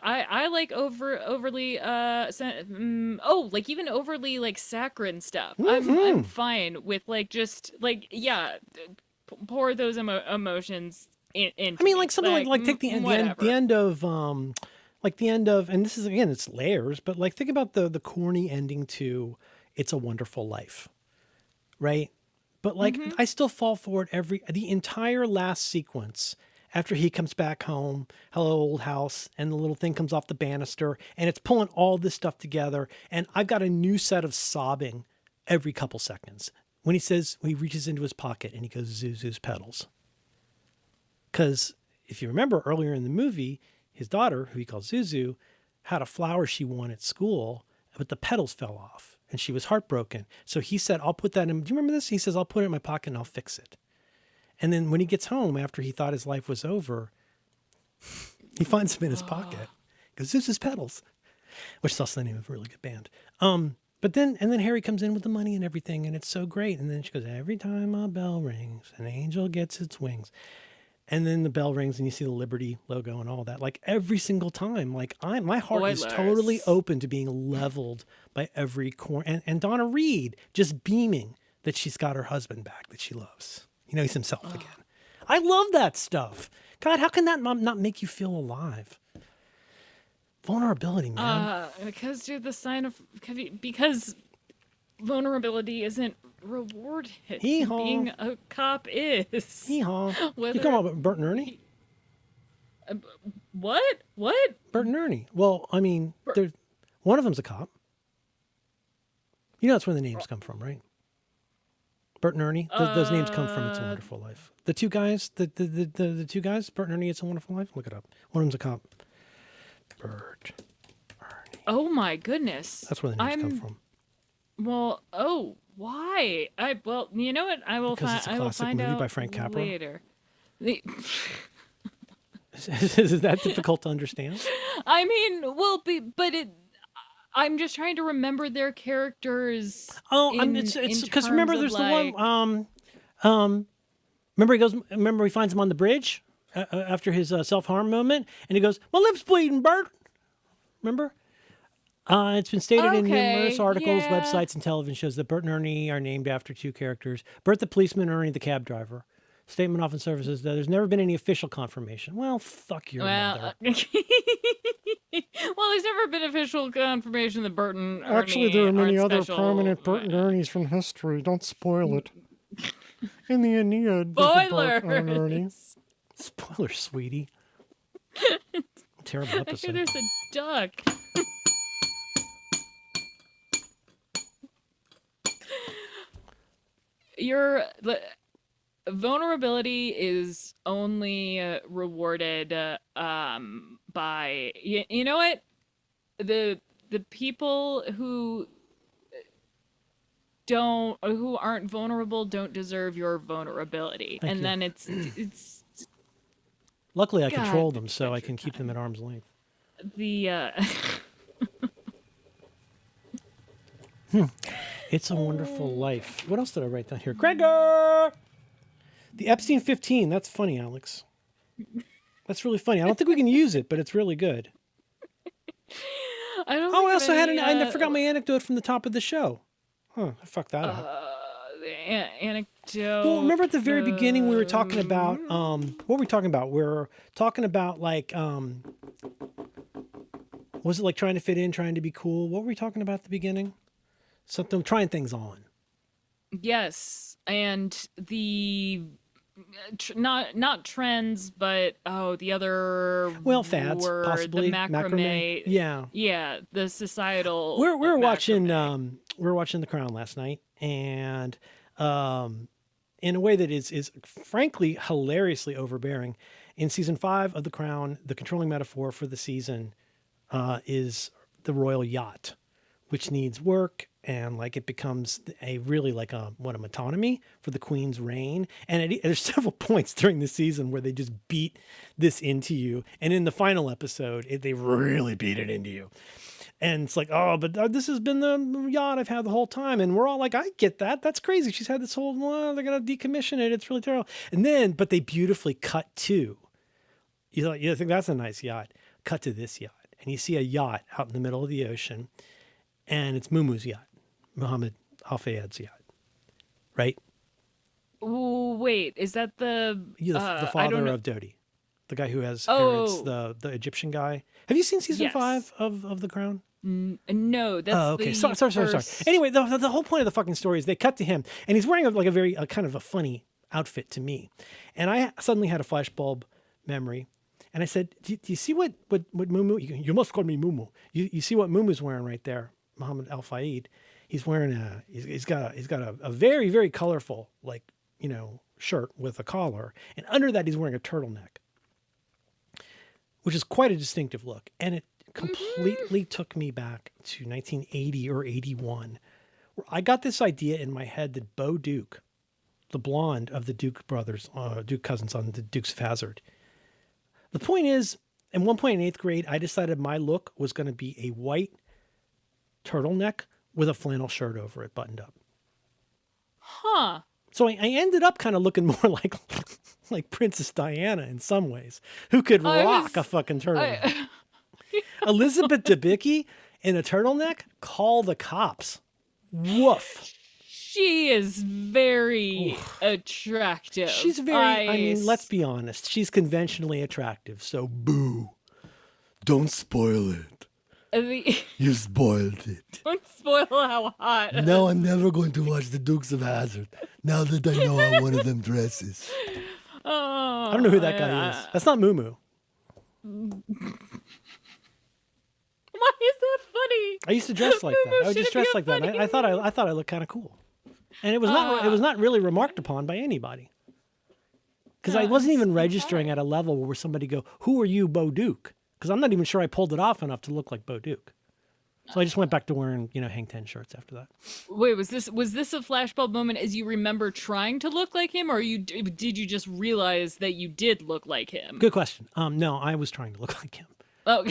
I like overly like even overly like saccharine stuff. I'm fine with like just like pour those emotions in. I mean, like something like take the whatever. end of like the end of, and this is again, it's layers, but like think about the corny ending to It's a Wonderful Life, right? But like I still fall for it the entire last sequence after he comes back home, hello old house, and the little thing comes off the banister, and it's pulling all this stuff together, and I've got a new set of sobbing every couple seconds when he reaches into his pocket and he goes Zuzu's petals. Because if you remember earlier in the movie, his daughter, who he calls Zuzu, had a flower she won at school, but the petals fell off and she was heartbroken. So he said, I'll put that in. Do you remember this? He says, I'll put it in my pocket and I'll fix it. And then when he gets home, after he thought his life was over, he finds them in his pocket. He goes, Zuzu's petals, which is also the name of a really good band. But then Harry comes in with the money and everything, and it's so great. And then she goes, every time a bell rings, an angel gets its wings. And then the bell rings and you see the Liberty logo and all that. Like every single time, like my heart is totally open to being leveled by every corner. And Donna Reed just beaming that she's got her husband back that she loves. He's himself again. I love that stuff. God, how can that not make you feel alive? Vulnerability, man. Because you're the sign of because vulnerability isn't rewarded. Hee-haw. Being a cop is. Hee-haw. You Whether- come up with Bert and Ernie? What? What? Bert and Ernie. Well, I mean, Bert- there's one of them's a cop. You know that's where the names come from, right? Bert and Ernie. Those names come from It's a Wonderful Life. The two guys, the two guys, Bert and Ernie, It's a Wonderful Life. Look it up. One of them's a cop. Bert, Ernie. Oh my goodness. That's where the names come from. Well, oh, why? Well, you know what? I will Because it's a I will classic find movie out by Frank Capra. later. The- Is that difficult to understand? I mean, well, but I'm just trying to remember their characters. Oh, it's because remember, there's the one. Remember he finds him on the bridge after his self-harm moment, and he goes, "My lip's bleeding, Bert." Remember? It's been stated in numerous articles, yeah. websites, and television shows that Bert and Ernie are named after two characters: Bert the policeman, and Ernie the cab driver. Statement often surfaces that there's never been any official confirmation. Well, fuck your mother. Well, there's never been official confirmation that Bert and Ernie Actually, there are many aren't other special. prominent Bert and Ernies from history. Don't spoil it. In the Aeneid, there's a Bert and Ernie. Spoiler, sweetie. Terrible I hear episode. there's a duck. The vulnerability is only rewarded by you know what, the people who aren't vulnerable don't deserve your vulnerability. Thank and you. then it's Luckily, I God, control them, so I can keep them at arm's length. the It's a Wonderful Life. What else did I write down here? Gregor! The Epstein 15. That's funny, Alex. That's really funny. I don't think we can use it, but it's really good. I don't Oh, I think also of had any, I forgot my anecdote from the top of the show. Huh, I fucked that up. Anecdote. Well, remember at the very beginning we were talking about what were we talking about? We were talking about like was it like trying to fit in, trying to be cool? What were we talking about at the beginning? Something trying things on. Yes, and the not trends, but the other Fads, word, possibly the macrame. Yeah, the societal. we were watching macrame. we were watching The Crown last night, and in a way that is frankly hilariously overbearing. In season 5 of The Crown, the controlling metaphor for the season is the royal yacht, which needs work, and like it becomes a really like a metonymy for the Queen's reign. And there's several points during the season where they just beat this into you, and in the final episode, they really beat it into you. And it's like, oh, but this has been the yacht I've had the whole time. And we're all like, I get that. That's crazy. She's had this whole, they're going to decommission it. It's really terrible. And then, but they beautifully cut to, you think that's a nice yacht. Cut to this yacht. And you see a yacht out in the middle of the ocean. And it's Mumu's yacht, Muhammad Al Fayed's yacht. Right? Ooh, wait, is that the The father of Dodi. The guy who has inherits the Egyptian guy. Have you seen season 5 of The Crown? No, that's okay. the Sorry. first... Anyway, the whole point of the fucking story is they cut to him, and he's wearing a very kind of a funny outfit to me, and I suddenly had a flashbulb memory, and I said, "Do you see what Mumu? You must call me Mumu. You see what Mumu's wearing right there, Muhammad Al Fayed? He's wearing he's got a very very colorful shirt with a collar, and under that he's wearing a turtleneck, which is quite a distinctive look, and it completely took me back to 1980 or 81, where I got this idea in my head that Bo Duke, the blonde of the Duke brothers, Duke cousins on the Dukes of Hazzard. The point is, at one point in 8th grade, I decided my look was going to be a white turtleneck with a flannel shirt over it, buttoned up. Huh. So I ended up kind of looking more like Princess Diana in some ways, who could rock a fucking turtleneck. Elizabeth Debicki in a turtleneck? Call the cops. Woof. She is very attractive. She's very, let's be honest. She's conventionally attractive, so boo. Don't spoil it. You spoiled it. Don't spoil how hot. Now I'm never going to watch the Dukes of Hazzard, now that I know how one of them dresses. Oh, I don't know who that guy is. That's not Mumu. Why is that funny? I used to dress like that. I would just dress like that. And I thought I looked kind of cool, and it was not really remarked upon by anybody, because I wasn't even registering at a level where somebody go, "Who are you, Bo Duke?" Because I'm not even sure I pulled it off enough to look like Bo Duke. So I just went back to wearing, Hang Ten shirts after that. Wait, was this a flashbulb moment as you remember trying to look like him, or did you just realize that you did look like him? Good question. No, I was trying to look like him. Oh.